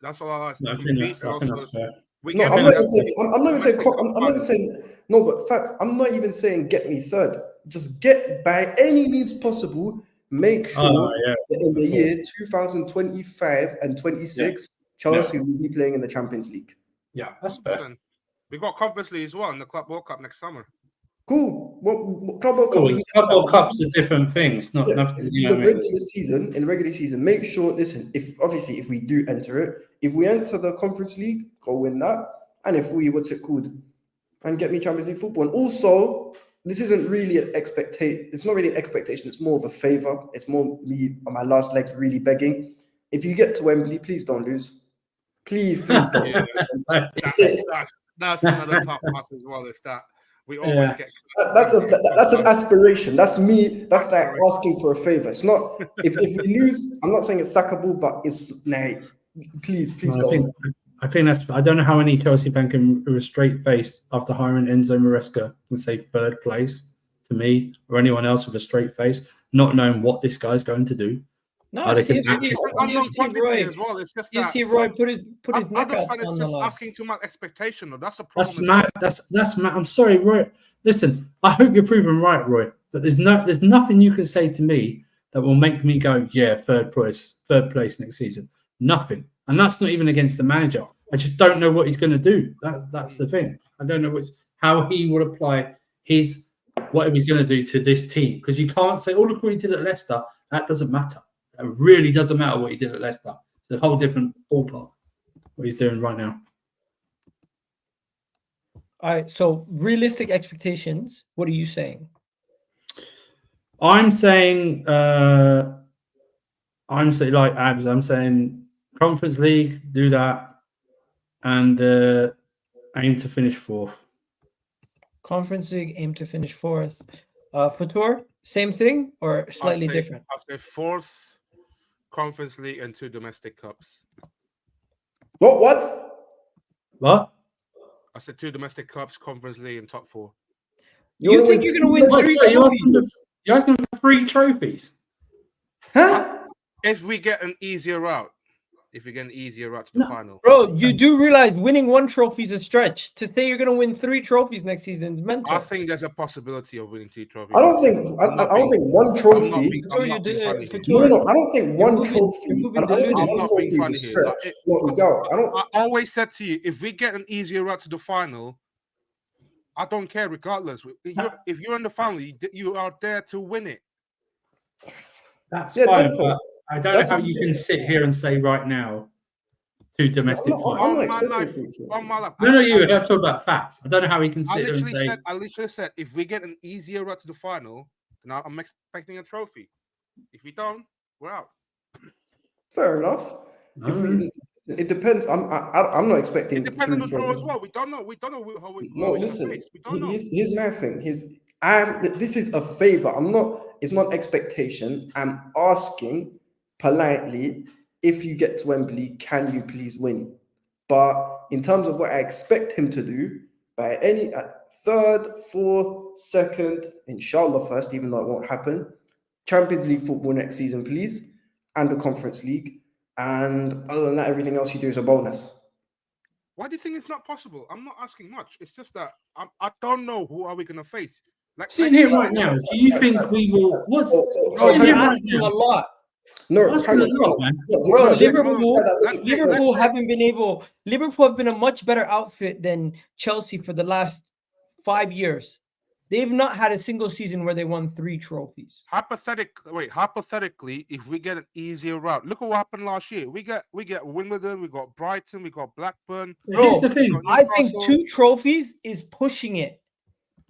That's all I ask. No, I To think beat that's, I think that's fair. we No, get I'm them not even that saying. I'm not even saying. domestic I'm not even saying. No, but facts. I'm not even saying get me third. Just get by any means possible. Make sure Oh, yeah, that in the of year 2025 and 26, Chelsea will be playing in the Champions League. Yeah, that's fair. We got Conference League as well in the Club World Cup next summer. Cool. Well, Club World Cup. Oh, we the can- Club Cups are different things. Not Yeah, nothing. in You the know what I mean? regular season, make sure. Listen, if we do enter it, if we enter the Conference League, go win that, and if we what's it called, and get me Champions League football. And also, this isn't really an expectation. It's not really an expectation. It's more of a favor. It's more me on my last legs really begging. If you get to Wembley, please don't lose. Please don't. Yeah, that's another top pass as well. Is that we always get That's an aspiration. That's me. That's like asking for a favor. It's not if we lose. I'm not saying it's sackable, but it's like please don't. I think that's. I don't know how any Chelsea fan can with a straight face after hiring Enzo Maresca can say third place to me or anyone else with a straight face, not knowing what this guy's going to do. No, you see Roy. As well. It's just you see Roy put his neck out on it's the just line. asking too much expectation. Though. That's a problem. That's mad. That's mad. I'm sorry, Roy. Listen, I hope you're proven right, Roy. But there's nothing you can say to me that will make me go, yeah, third place next season. Nothing. And that's not even against the manager. I just don't know what he's going to do. That's the thing. I don't know how he would apply his whatever he's going to do to this team. Because you can't say, look what he did at Leicester. That doesn't matter. It really doesn't matter what he did at Leicester. It's a whole different ballpark, what he's doing right now. All right, so realistic expectations, what are you saying? I'm saying like Abs, I'm saying Conference League, do that, and aim to finish fourth. Conference League, aim to finish fourth. Futur, same thing or slightly different? I'll say fourth, Conference League, and 2 domestic cups. What? I said 2 domestic cups, Conference League, and top 4. You think you're going to win 3 trophies? You're asking for 3 trophies? Huh? If we get an easier route. If we get an easier route to the final. Bro, you do realize winning 1 trophy is a stretch. To say you're going to win 3 trophies next season is mental. I think there's a possibility of winning 3 trophies. I don't think 1 trophy. No, I don't think 1 trophy. I don't think 1 trophy is a stretch. I always said to you, if we get an easier route to the final, I don't care regardless. If you're in the final, you are there to win it. That's fine, but I don't know how you can sit here and say right now 2 domestic fights. On my life. No, you have to talk about facts. I don't know how he can sit here and say. I literally said, if we get an easier route to the final, then I'm expecting a trophy. If we don't, we're out. Fair enough. It depends. I'm not expecting. It depends on the draw as well. We don't know how we. No, listen. Here's my thing. This is a favor. It's not expectation. I'm asking politely, if you get to Wembley, can you please win? But in terms of what I expect him to do, by any 3rd, 4th, 2nd, inshallah first, even though it won't happen, Champions League football next season, please, and the Conference League. And other than that, everything else you do is a bonus. Why do you think it's not possible? I'm not asking much. It's just that I don't know who are we going to face. Sitting here right now, do you think we will? You're asking a lot. No, Bro, Liverpool haven't been able. Liverpool have been a much better outfit than Chelsea for the last 5 years. They've not had a single season where they won 3 trophies. Hypothetically, if we get an easier route, look at what happened last year. We get Wimbledon, we got Brighton, we got Blackburn. Bro, here's the thing. I think 2 trophies is pushing it.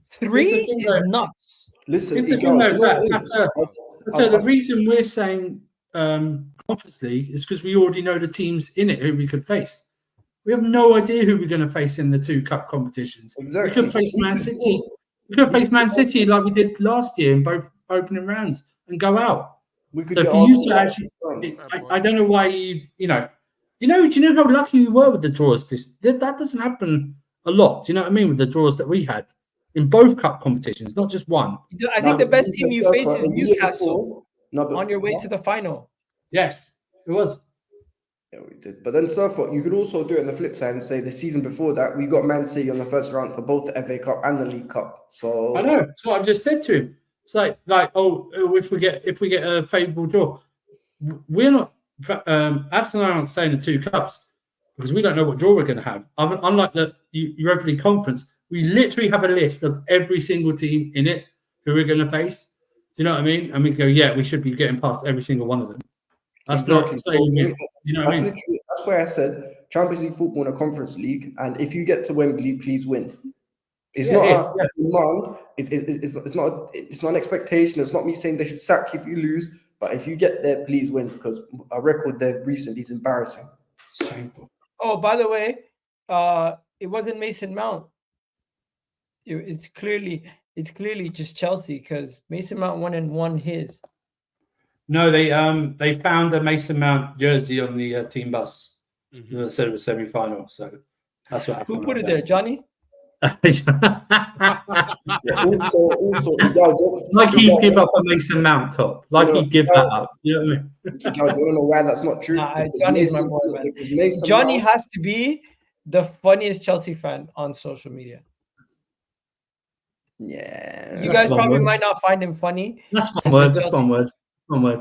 3 is nuts. Listen, the reason we're saying Conference League is because we already know the teams in it who we could face. We have no idea who we're going to face in the 2 cup competitions. Exactly. We could face Man City. We could face Man City like we did last year in both opening rounds and go out. We could. So for you to actually, I don't know why you know how lucky we were with the draws. That doesn't happen a lot. Do you know what I mean? With the draws that we had in both cup competitions, not just one. I think the best team you face is Newcastle on your way to the final. Yes, it was. Yeah, we did. But then, Surfer, you could also do it on the flip side and say the season before that, we got Man City on the first round for both the FA Cup and the League Cup. So I know. That's what I've just said to him. It's like if we get a favourable draw, we're not. Abs and I aren't saying the 2 cups because we don't know what draw we're going to have. Unlike the Europa League Conference, we literally have a list of every single team in it who we're going to face. Do you know what I mean? And we go, yeah, we should be getting past every single one of them. That's exactly. not easy. You know what I mean? That's why I said Champions League football and a Conference League, and if you get to Wembley, please win. It's not a demand. It's not an expectation. It's not me saying they should sack you if you lose. But if you get there, please win, because our record there recently is embarrassing. Oh, by the way, it wasn't Mason Mount. It's clearly just Chelsea, because Mason Mount went and won his. No, they found a Mason Mount jersey on the team bus. They said it was semi-final, so that's what happened. Who put it there, Johnny? Also, like he'd give up a Mason Mount top. Like he'd give that up. You know what I mean? Do you know why that's not true? Johnny's my boy, man. Johnny has to be the funniest Chelsea fan on social media. Yeah. You guys probably might not find him funny. That's one word. That's one word.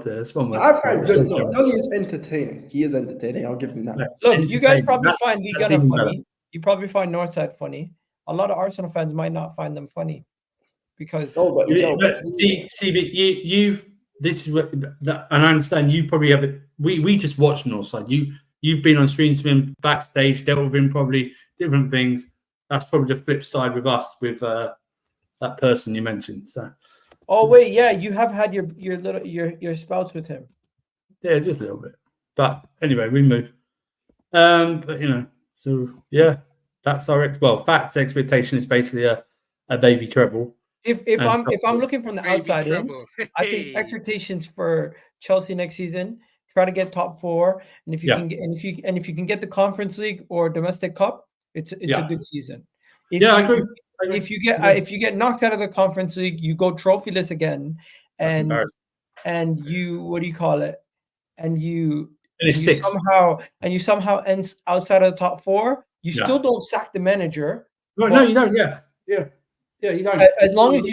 That's one word. I find Johnny is entertaining. He is entertaining. I'll give him that. Look, you guys probably find Liga funny. You probably find Northside funny. A lot of Arsenal fans might not find them funny because. You've this is what, and I understand you probably have it. We just watch Northside. You've been on stream backstage, dealt with him probably different things. That's probably the flip side with us with that person you mentioned. So. Oh wait, yeah, you have had your spouts with him. Yeah, just a little bit. But anyway, we move. But so yeah. That's our Facts expectation is basically a baby treble. If I'm looking from the outside in, I think expectations for Chelsea next season, try to get top 4, and if you can get the Conference League or domestic cup, it's a good season. I agree. If you get knocked out of the Conference League, you go trophyless again, and you somehow end outside of the top 4. You still don't sack the manager. No, you don't. Yeah, you don't. As long as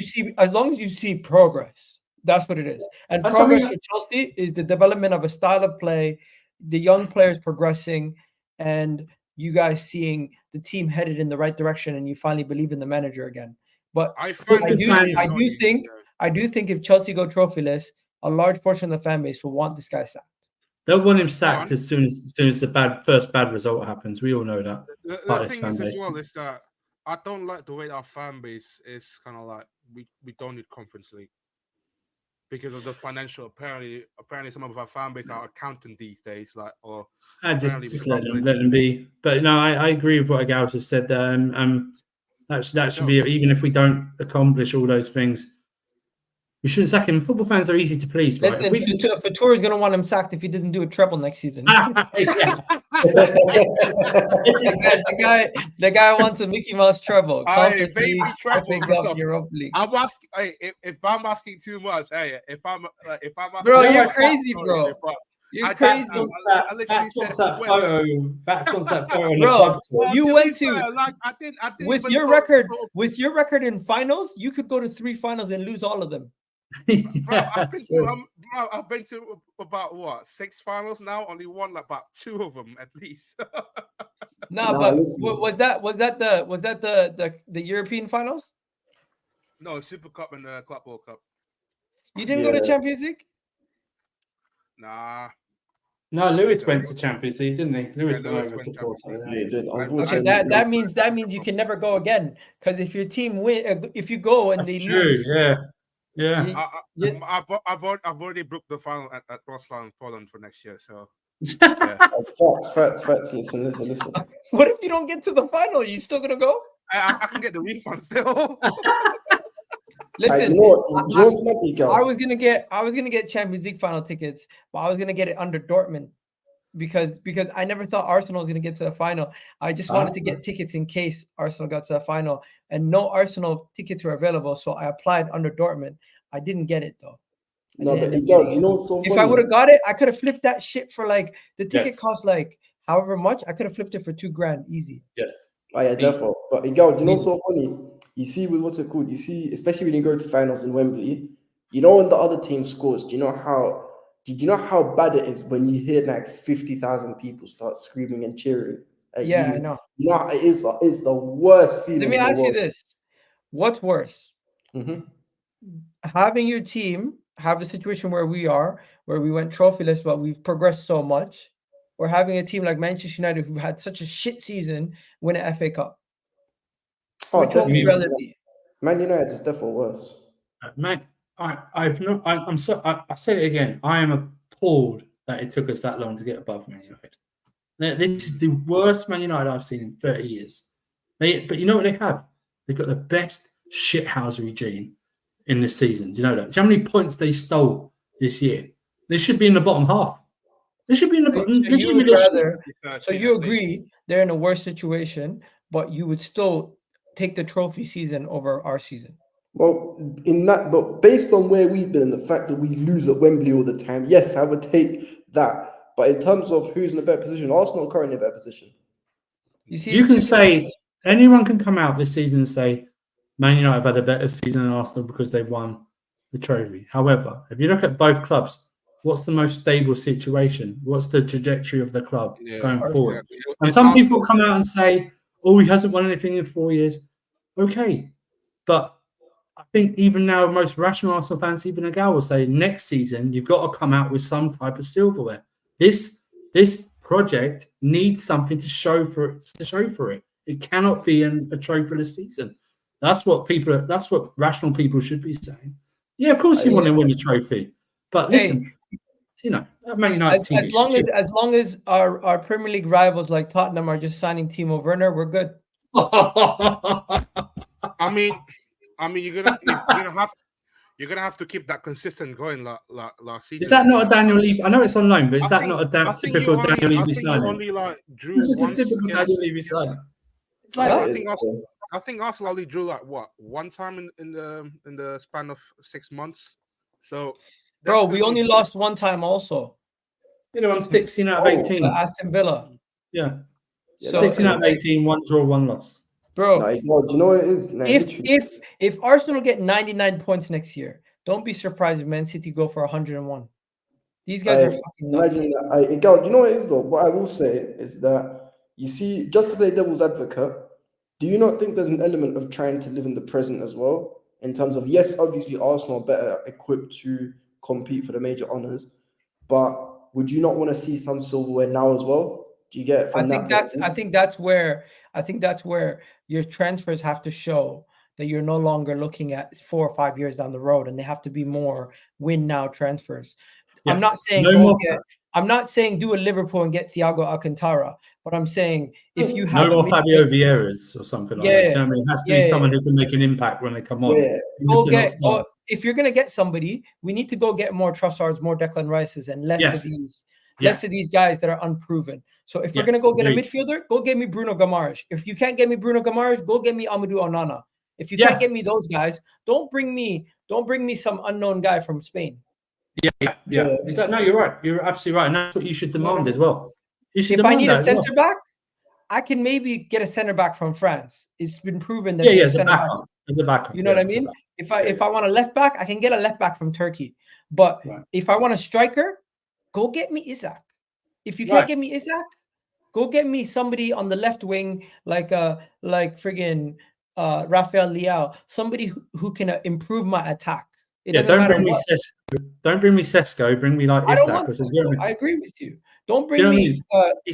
you see progress, that's what it is. And that's progress for Chelsea is the development of a style of play, the young players progressing, and you guys seeing the team headed in the right direction, and you finally believe in the manager again. But I do think if Chelsea go trophyless, a large portion of the fan base will want this guy sacked. They'll want him sacked as soon as the first bad result happens. We all know that. The thing is as well is that I don't like the way our fan base is kind of like we don't need Conference League because of the financial. Apparently some of our fan base are accountant these days, just let them be. But no, I agree with what Agal just said. That should be, even if we don't accomplish all those things. We shouldn't sack him. Football fans are easy to please, right? Listen, Fatur is going to want him sacked if he doesn't do a treble next season. The guy wants a Mickey Mouse treble. Conference League, FA Cup, Europa League. I'm asking. If I'm asking too much, if I'm asking, bro, you're crazy, bro. You're crazy. That's what's that photo. Bro, you went to with your record in finals. You could go to 3 finals and lose all of them. I've been to about 6 finals now. Only won about 2 of them at least. But was that the European finals? No, Super Cup and the Club World Cup. You didn't go to Champions League? Nah. No, Lewis went to Champions League, didn't he? Lewis went over to Porto. Yeah, he did. Okay, that means you can never go again, because if your team win, if you go and they lose, yeah. I've already booked the final at Roslan, Poland for next year. So facts. Listen. What if you don't get to the final? Are you still gonna go? I can get the refund still. Listen, I was gonna get Champions League final tickets, but I was gonna get it under Dortmund because I never thought Arsenal was gonna get to the final. I just wanted to get tickets in case Arsenal got to the final, and no Arsenal tickets were available, so I applied under Dortmund. I didn't get it though. No, didn't but end up yo, getting you it. know what's so If funny? I would have got it, I could have flipped that shit for like the ticket Yes. cost like however much. I could have flipped it for $2,000 easy. Yes. Oh yeah, Easy. definitely. But yo, do you know what's Easy. so funny? You see with what's it called? You see, especially when you go to finals in Wembley, you know when the other team scores, did you know how bad it is when you hear like 50,000 people start screaming and cheering at Yeah, you? I know. You know, it's the worst feeling Let me in the ask you world. this: what's worse, Mm-hmm. having your team have a situation where we are, where we went trophyless, but we've progressed so much, or having a team like Manchester United who had such a shit season win an FA Cup? Oh, Which one would you definitely. rather be? Man United is definitely worse. Mate, I've not. I'm so. I say it again. I am appalled that it took us that long to get above Man United. This is the worst Man United I've seen in 30 years. But you know what they have? They've got the best shithousery gene in this season. Do you know that? Do you know how many points they stole this year? They should be in the bottom half. They should be in the bottom. So you would rather? So you at least. agree they're in a worse situation, but you would still take the trophy season over our season? Well, but based on where we've been and the fact that we lose at Wembley all the time, yes, I would take that. But in terms of who's in a better position, Arsenal are currently in a better position. You can say anyone can come out this season and say Man United have had a better season than Arsenal because they won the trophy. However, if you look at both clubs, what's the most stable situation? What's the trajectory of the club going forward? Exactly. And some people come out and say, "Oh, he hasn't won anything in 4 years." Okay, but I think even now, most rational Arsenal fans, even a gal will say, next season you've got to come out with some type of silverware. This project needs something to show for it. It cannot be a trophyless season. That's what rational people should be saying. Yeah, of course you want to win a trophy, but listen, you know, that Man United team as long as our Premier League rivals like Tottenham are just signing Timo Werner, we're good. I mean, you're gonna have to keep that consistent going. Last season. Is that not a Daniel Levy? I know it's on loan, but is that not a typical Daniel Levy signing? Only drew This is a once typical against- Daniel Levy signing. It's like, I think Arsenal only drew like what one time in the span of 6 months. So, bro, we only lost one time also. You know, I'm 16 out of 18. Aston Villa. Yeah. So 16 out of 18, 1 draw, 1 loss. Bro, do you know what it is? If Arsenal get 99 points next year, don't be surprised if Man City go for 101. These guys are fucking nuts. Imagine that. Do you know what it is though? What I will say is that you see, just to play devil's advocate, do you not think there's an element of trying to live in the present as well? In terms of, yes, obviously Arsenal are better equipped to compete for the major honours, but would you not want to see some silverware now as well? Do you get it from that? I think that's where your transfers have to show that you're no longer looking at 4 or 5 years down the road, and they have to be more win now transfers. Yeah. I'm not saying do a Liverpool and get Thiago Alcantara, but I'm saying if you have more Fabio Vieiras or something like that. You know what I mean? It has to be someone who can make an impact when they come on. Yeah. If you're gonna get somebody, we need to go get more Trossards, more Declan Rices, and less of these guys that are unproven. So if we're gonna go get a midfielder, go get me Bruno Guimaraes. If you can't get me Bruno Guimaraes, go get me Amadou Onana. If you can't get me those guys, don't bring me some unknown guy from Spain. Yeah. No, you're right. You're absolutely right, and that's what you should demand as well. If I need a center back, I can maybe get a center back from France. It's been proven that as a backup. You know what I mean? If I want a left back, I can get a left back from Turkey. But if I want a striker, go get me Isaac. If you can't get me Isaac, go get me somebody on the left wing like friggin' Rafael Leao, somebody who can improve my attack. It doesn't matter what. Don't bring me Sesko. Bring me like Isaac. I agree with you. Don't bring me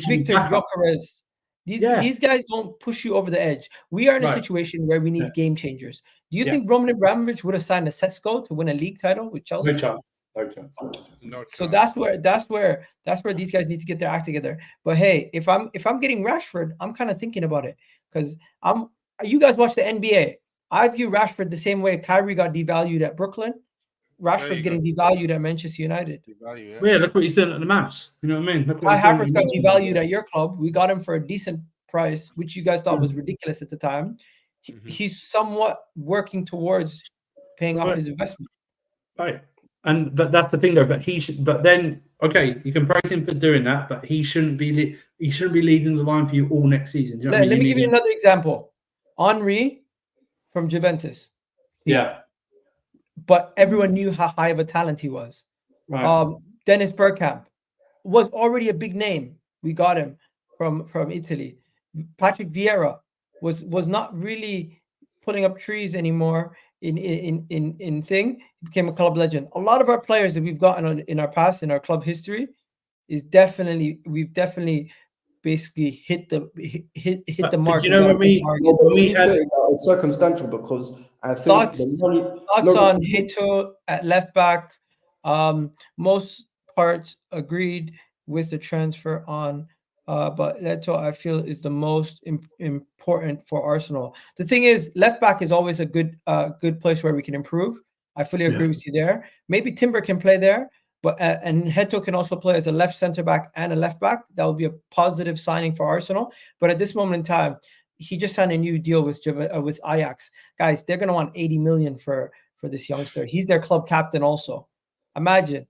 Victor Gyökeres. These guys don't push you over the edge. We are in a situation where we need game changers. Do you think Roman Abramovich would have signed a Sesko to win a league title with Chelsea? No chance. So that's where these guys need to get their act together. But hey, if I'm getting Rashford, I'm kind of thinking about it because you guys watch the NBA. I view Rashford the same way Kyrie got devalued at Brooklyn. Rashford's getting devalued at Manchester United. Look what he's doing at the Mavs. You know what I mean? Kai Havertz got devalued at your club. We got him for a decent price, which you guys thought was ridiculous at the time. He's somewhat working towards paying off his investment. Right. but that's the thing though. But he should. But then, okay, you can praise him for doing that, but he shouldn't be. He shouldn't be leading the line for you all next season. Do you know what I mean? Let me give you another example. Henry from Juventus. Yeah. But everyone knew how high of a talent he was. Right. Dennis Bergkamp was already a big name. We got him from Italy. Patrick Vieira was not really putting up trees anymore in thing. He became a club legend. A lot of our players that we've gotten in our past, in our club history, we've definitely basically hit the mark. But you know, it's circumstantial because I think thoughts on Heto at left back. Most parts agreed with the transfer on, but Leto I feel is the most important for Arsenal. The thing is, left back is always a good place where we can improve. I fully agree with you there. Maybe Timber can play there. But and Heto can also play as a left center back and a left back. That would be a positive signing for Arsenal. But at this moment in time, he just signed a new deal with Ajax. Guys, they're going to want 80 million for this youngster. He's their club captain also. Imagine.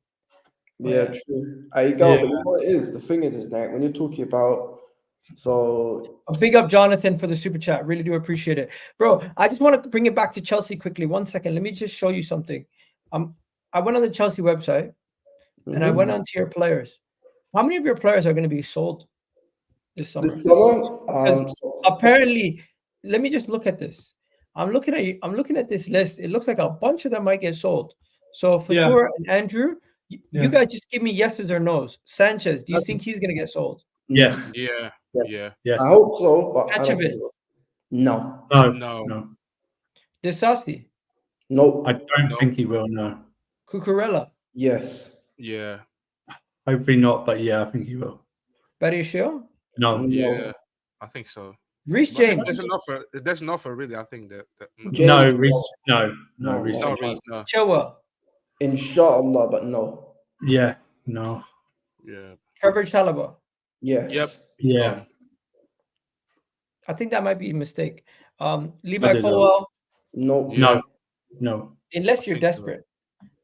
Yeah, true. I go, but you know what it is? The thing is that when you're talking about a big up Jonathan for the super chat. Really do appreciate it. Bro, I just want to bring it back to Chelsea quickly. 1 second. Let me just show you something. I went on the Chelsea website. And I went on to your players. How many of your players are going to be sold this summer? Apparently, let me just look at this. I'm looking at this list. It looks like a bunch of them might get sold. So Fatur and Andrew, you guys just give me yeses or nos. Sanchez, do you think he's going to get sold? Yes. Yeah. Yes. Yeah. I hope so, but No. Disasi? No. I don't think he will. No. Cucurella? Yes. Yeah. Hopefully not, but yeah, I think he will. Barishio? No. Yeah, I think so. Reece James? There's an offer, really. I think that no, Reece. No, Reece. No, Reece. No. Chilwell? Inshallah, but no. Yeah. No. Yeah. Trevor Chalobah? Yes. Yep. Yeah. I think that might be a mistake. Levi Colwell? No. Yeah. No. Unless you're desperate.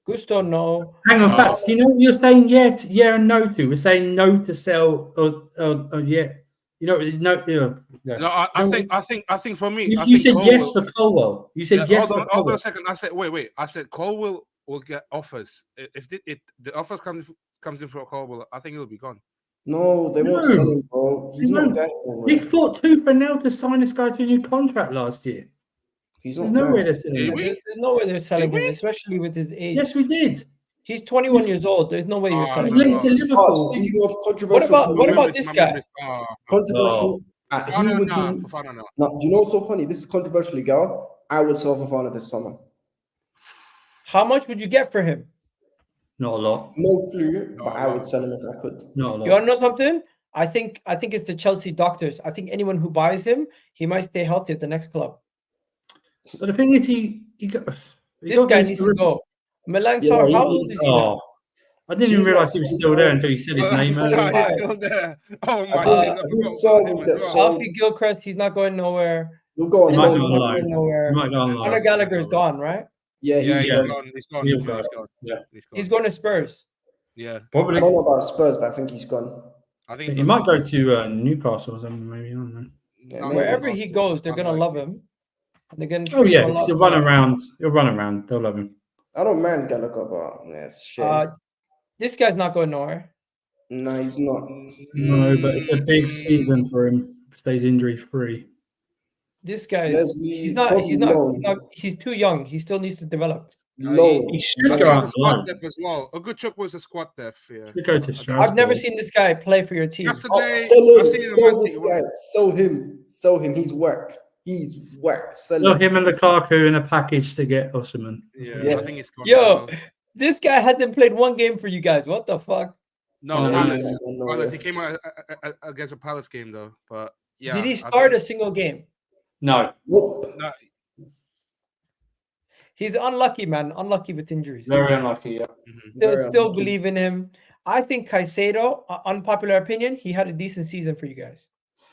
Gusto, no. Hang on, Fats. You know what you're saying yeah and no to? We're saying no to sell or yeah. You know, no. No, I think for me, you said yes for Colwell. You said yes for Colwell. Hold on a second. I said wait. I said Colwell will get offers. If the offers comes in for Colwell, I think it'll be gone. No, they won't sell him, bro. He's not going nowhere. He fought tooth and nail to sign this guy to a new contract last year. There's no way they're selling him. There's no way they're selling him, especially with his age. Yes, we did. He's 21 years old. There's no way you're selling him. He's linked to Liverpool. Speaking of controversial, what about this guy? Controversial. He would be. No, do you know what's so funny? This is controversially, girl. I would sell Fofana this summer. How much would you get for him? Not a lot. No clue, but I would sell him if I could. Not a lot. You want to know something? I think it's the Chelsea doctors. I think anyone who buys him, he might stay healthy at the next club. But the thing is, this guy needs to go. Malang Sarr, how old is he now? I didn't even realize he was still there until you said his name earlier. Still there. Oh my God! Alfie Gilchrist, he's not going nowhere. He'll go on nowhere. Conor Gallagher's gone, right? Yeah, he's gone. He's gone. Yeah, he's going to Spurs. Yeah, probably. I don't know about Spurs, but I think he's gone. I think he might go to Newcastle or something. Maybe I don't know. Yeah, wherever he goes, they're gonna love him. They're gonna. He'll run around. He'll run around. They'll love him. I don't mind Gallagher, but it's shit. This guy's not going nowhere. No, he's not. No, but it's a big season for him. Stays injury free. This guy he's too young. He still needs to develop. He should go out squad depth as well. A good chip was a squad depth. Yeah. Should go to Strasbourg. I've never seen this guy play for your team. Yesterday, sell him. He's whack. Sell him and Lukaku in a package to get Osimhen. Yeah, I think he's gone. Yo, this guy hasn't played one game for you guys. What the fuck? No, Alex, he came out against a Palace game though. But yeah, did he start a single game? No. Nope. No. He's unlucky, man. Unlucky with injuries. Very unlucky, yeah. Still believe in him. I think Caicedo, unpopular opinion, he had a decent season for you guys.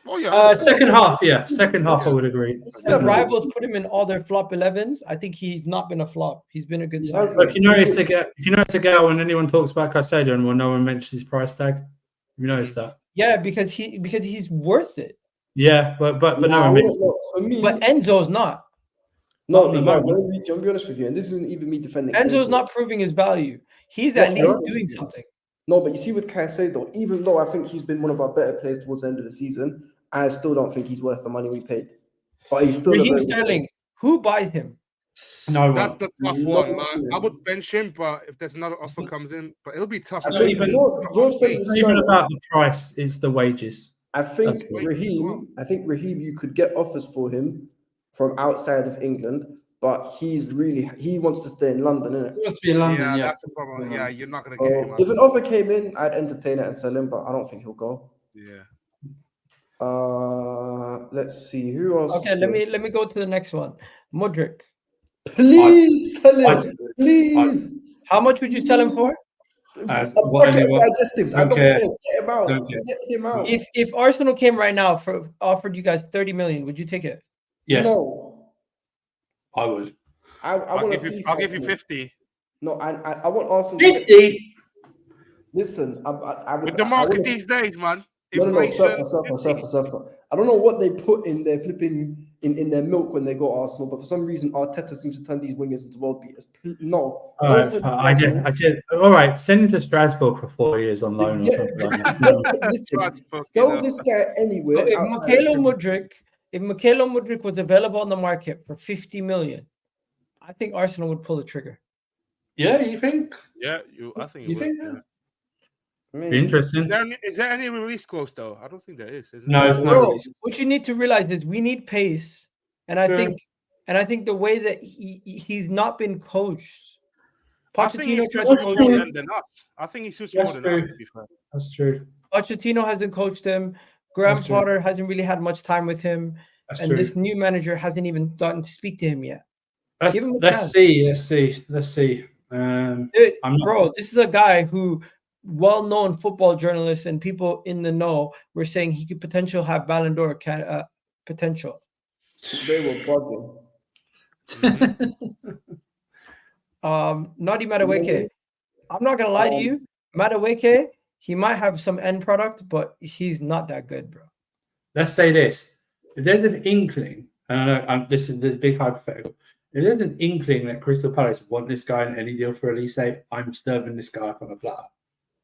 Oh yeah. Second half, yeah. Second half, I would agree. The rivals put him in all their flop 11s. I think he's not been a flop. He's been a good signing. So if you notice again, when anyone talks about Caicedo and when no one mentions his price tag, you notice that? Yeah, because he's worth it. Yeah, but no one mentions. For me, But Enzo's not. no, the no. moment. I'll be honest with you, and this isn't even me defending. Enzo's not proving his value. He's No, at I least don't doing think so. something. No, but you see with Caicedo, even though I think he's been one of our better players towards the end of the season, I still don't think he's worth the money we paid. But he's still Raheem Sterling, who buys him? No That's one. the tough No one, man. one. I would bench him, but if there's another offer comes in, but it'll be tough. I to think bench him. It's not even about the price; it's the wages. I think That's what- Raheem, you could get offers for him from outside of England, but he wants to stay in London, innit? It must be in London, Yeah, yeah. that's the problem. Yeah, you're not gonna get him. If an offer came in, I'd entertain it and sell him, but I don't think he'll go. Yeah. Let's see who else. Okay, let me go to the next one. Mudryk. Please sell him, please. How much would you sell him for? A bucket of digestives. I don't care. Get him out. Get him out. If Arsenal came right now offered you guys 30 million, would you take it? Yes, No, I would. I'll give you 50. No, I want Arsenal. 50. Listen, With the market these days, man. No, surfer. I don't know what they put in their flipping in their milk when they got Arsenal, but for some reason Arteta seems to turn these wingers into world beaters. No, All right, I did. All right, send him to Strasbourg for 4 years on loan or something like that. Listen, sell this guy anywhere. If Mykhailo Mudryk was available on the market for 50 million, I think Arsenal would pull the trigger. Yeah, you think? Yeah, I think you it think? would. Be interesting. Is there any release clause though? I don't think there is. No, it's Bro, not. what you need to realize is we need pace, and I think the way that he's not been coached. Pochettino tried to coach him. Than us. I think he suits more than us. To be fair. That's true. Pochettino hasn't coached him. Graham Potter hasn't really had much time with him, and this new manager hasn't even gotten to speak to him yet. Let's see. Bro, this is a guy who, well-known football journalists and people in the know were saying he could potentially have Ballon d'Or potential. They were bugging. Nadi Madueke. I'm not gonna lie to you, Madueke, he might have some end product, but he's not that good, bro. Let's say this: if there's an inkling, and I know this is the big hypothetical. If there's an inkling that Crystal Palace want this guy in any deal for Elise, I'm serving this guy up on a platter.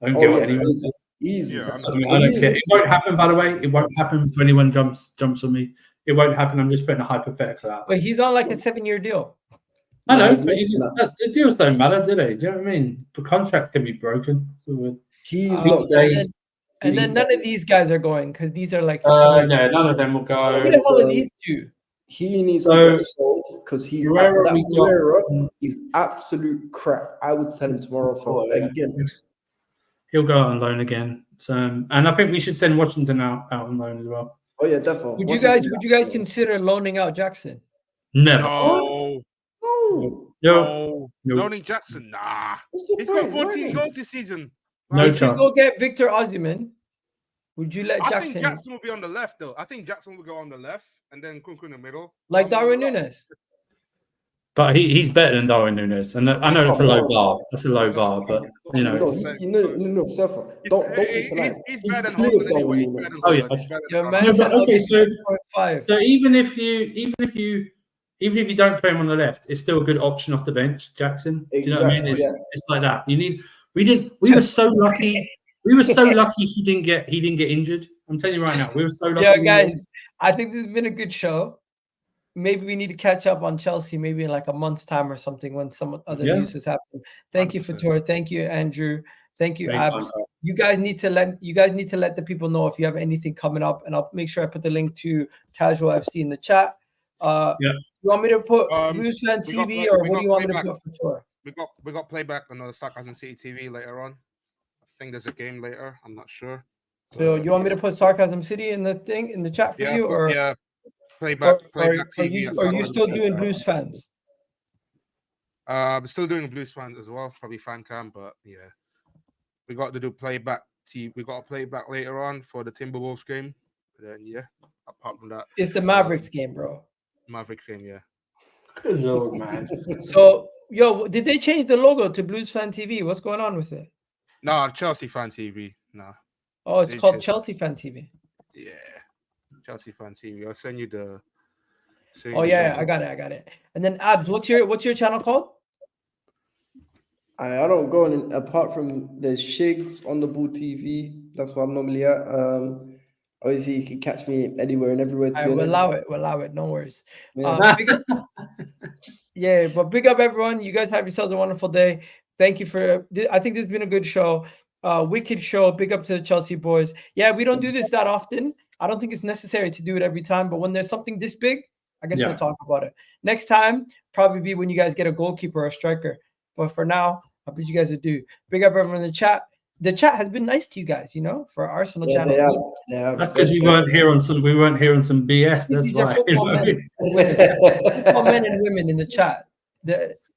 I don't care what anyone says. Easy. I don't care. It won't happen, by the way. It won't happen if anyone jumps on me. It won't happen. I'm just putting a hypothetical out. But he's on like a 7-year deal. I know, but the deals don't matter, do they? Do you know what I mean? The contract can be broken. And then none of these guys are going because these are like. No, none of them will go. Who the hell are these two? He needs to get sold because he's is absolute crap. I would sell him tomorrow for again. He'll go out on loan again. So, and I think we should send Washington out on loan as well. Oh yeah, definitely. Would you guys consider loaning out Jackson? Never. No. Loaning Jackson, nah. He's got 14 goals this season. No if chance. you go get Victor Osimhen, would you let Jackson? I think Jackson will be on the left though. I think Jackson will go on the left and then Kunku in the middle. Like Darwin Núñez. But he's better than Darwin Núñez, and I know that's a low bar. That's a low bar, but you know. No, Suffer. Don't be polite. He's better than Holland anyway. Oh yeah. Okay, so even if you don't play him on the left, it's still a good option off the bench, Jackson. Do you know what I mean? It's like that. We were so lucky. We were so lucky he didn't get injured. I'm telling you right now, we were so lucky. Yeah, guys, I think this has been a good show. Maybe we need to catch up on Chelsea maybe in like a month's time or something when some other news has happened. Thank you, Fatur. Thank you, Andrew. Thank you, Abs. You guys need to let the people know if you have anything coming up, and I'll make sure I put the link to Casual FC in the chat. You want me to put Blues Fan TV or what do you want me to put for tour? We got playback on the Sarcasm City TV later on. I think there's a game later. I'm not sure. So you want me to put Sarcasm City in the chat for you, or playback TV? Are you still doing Blues Fans? I'm still doing Blues Fans as well, probably fan cam, but yeah, we got to do playback. We got a playback later on for the Timberwolves game. But then yeah, apart from that, It's the Mavericks game, bro. Mavericks game, yeah. Good lord, man. So, yo, did they change the logo to Blues Fan TV? What's going on with it? No, Chelsea Fan TV. No. Oh, it's They called changed- Chelsea Fan TV. Yeah, Chelsea Fan TV. I'll send you the. Oh yeah, I got it. And then Abs, what's your channel called? I don't go on apart from the Shigs on the Ball TV. That's what I'm normally at. Obviously, you can catch me anywhere and everywhere. To be We'll honest. allow it. No worries. Yeah. Big up, yeah, but big up everyone. You guys have yourselves a wonderful day. Thank you for. I think this has been a good show. Wicked show. Big up to the Chelsea boys. Yeah, we don't do this that often. I don't think it's necessary to do it every time. But when there's something this big, I guess we'll talk about it. Next time, probably be when you guys get a goalkeeper or a striker. But for now, I bet you guys will do. Big up everyone in the chat. The chat has been nice to you guys, for our Arsenal channel. Yeah, that's because we weren't here on some BS. That's These are why. football men and women in the chat.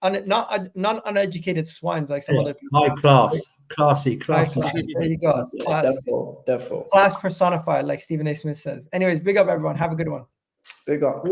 Not uneducated swines like some other people. High class, classy. There you go. Class. Definitely. Class personified, like Stephen A. Smith says. Anyways, big up everyone. Have a good one. Big up.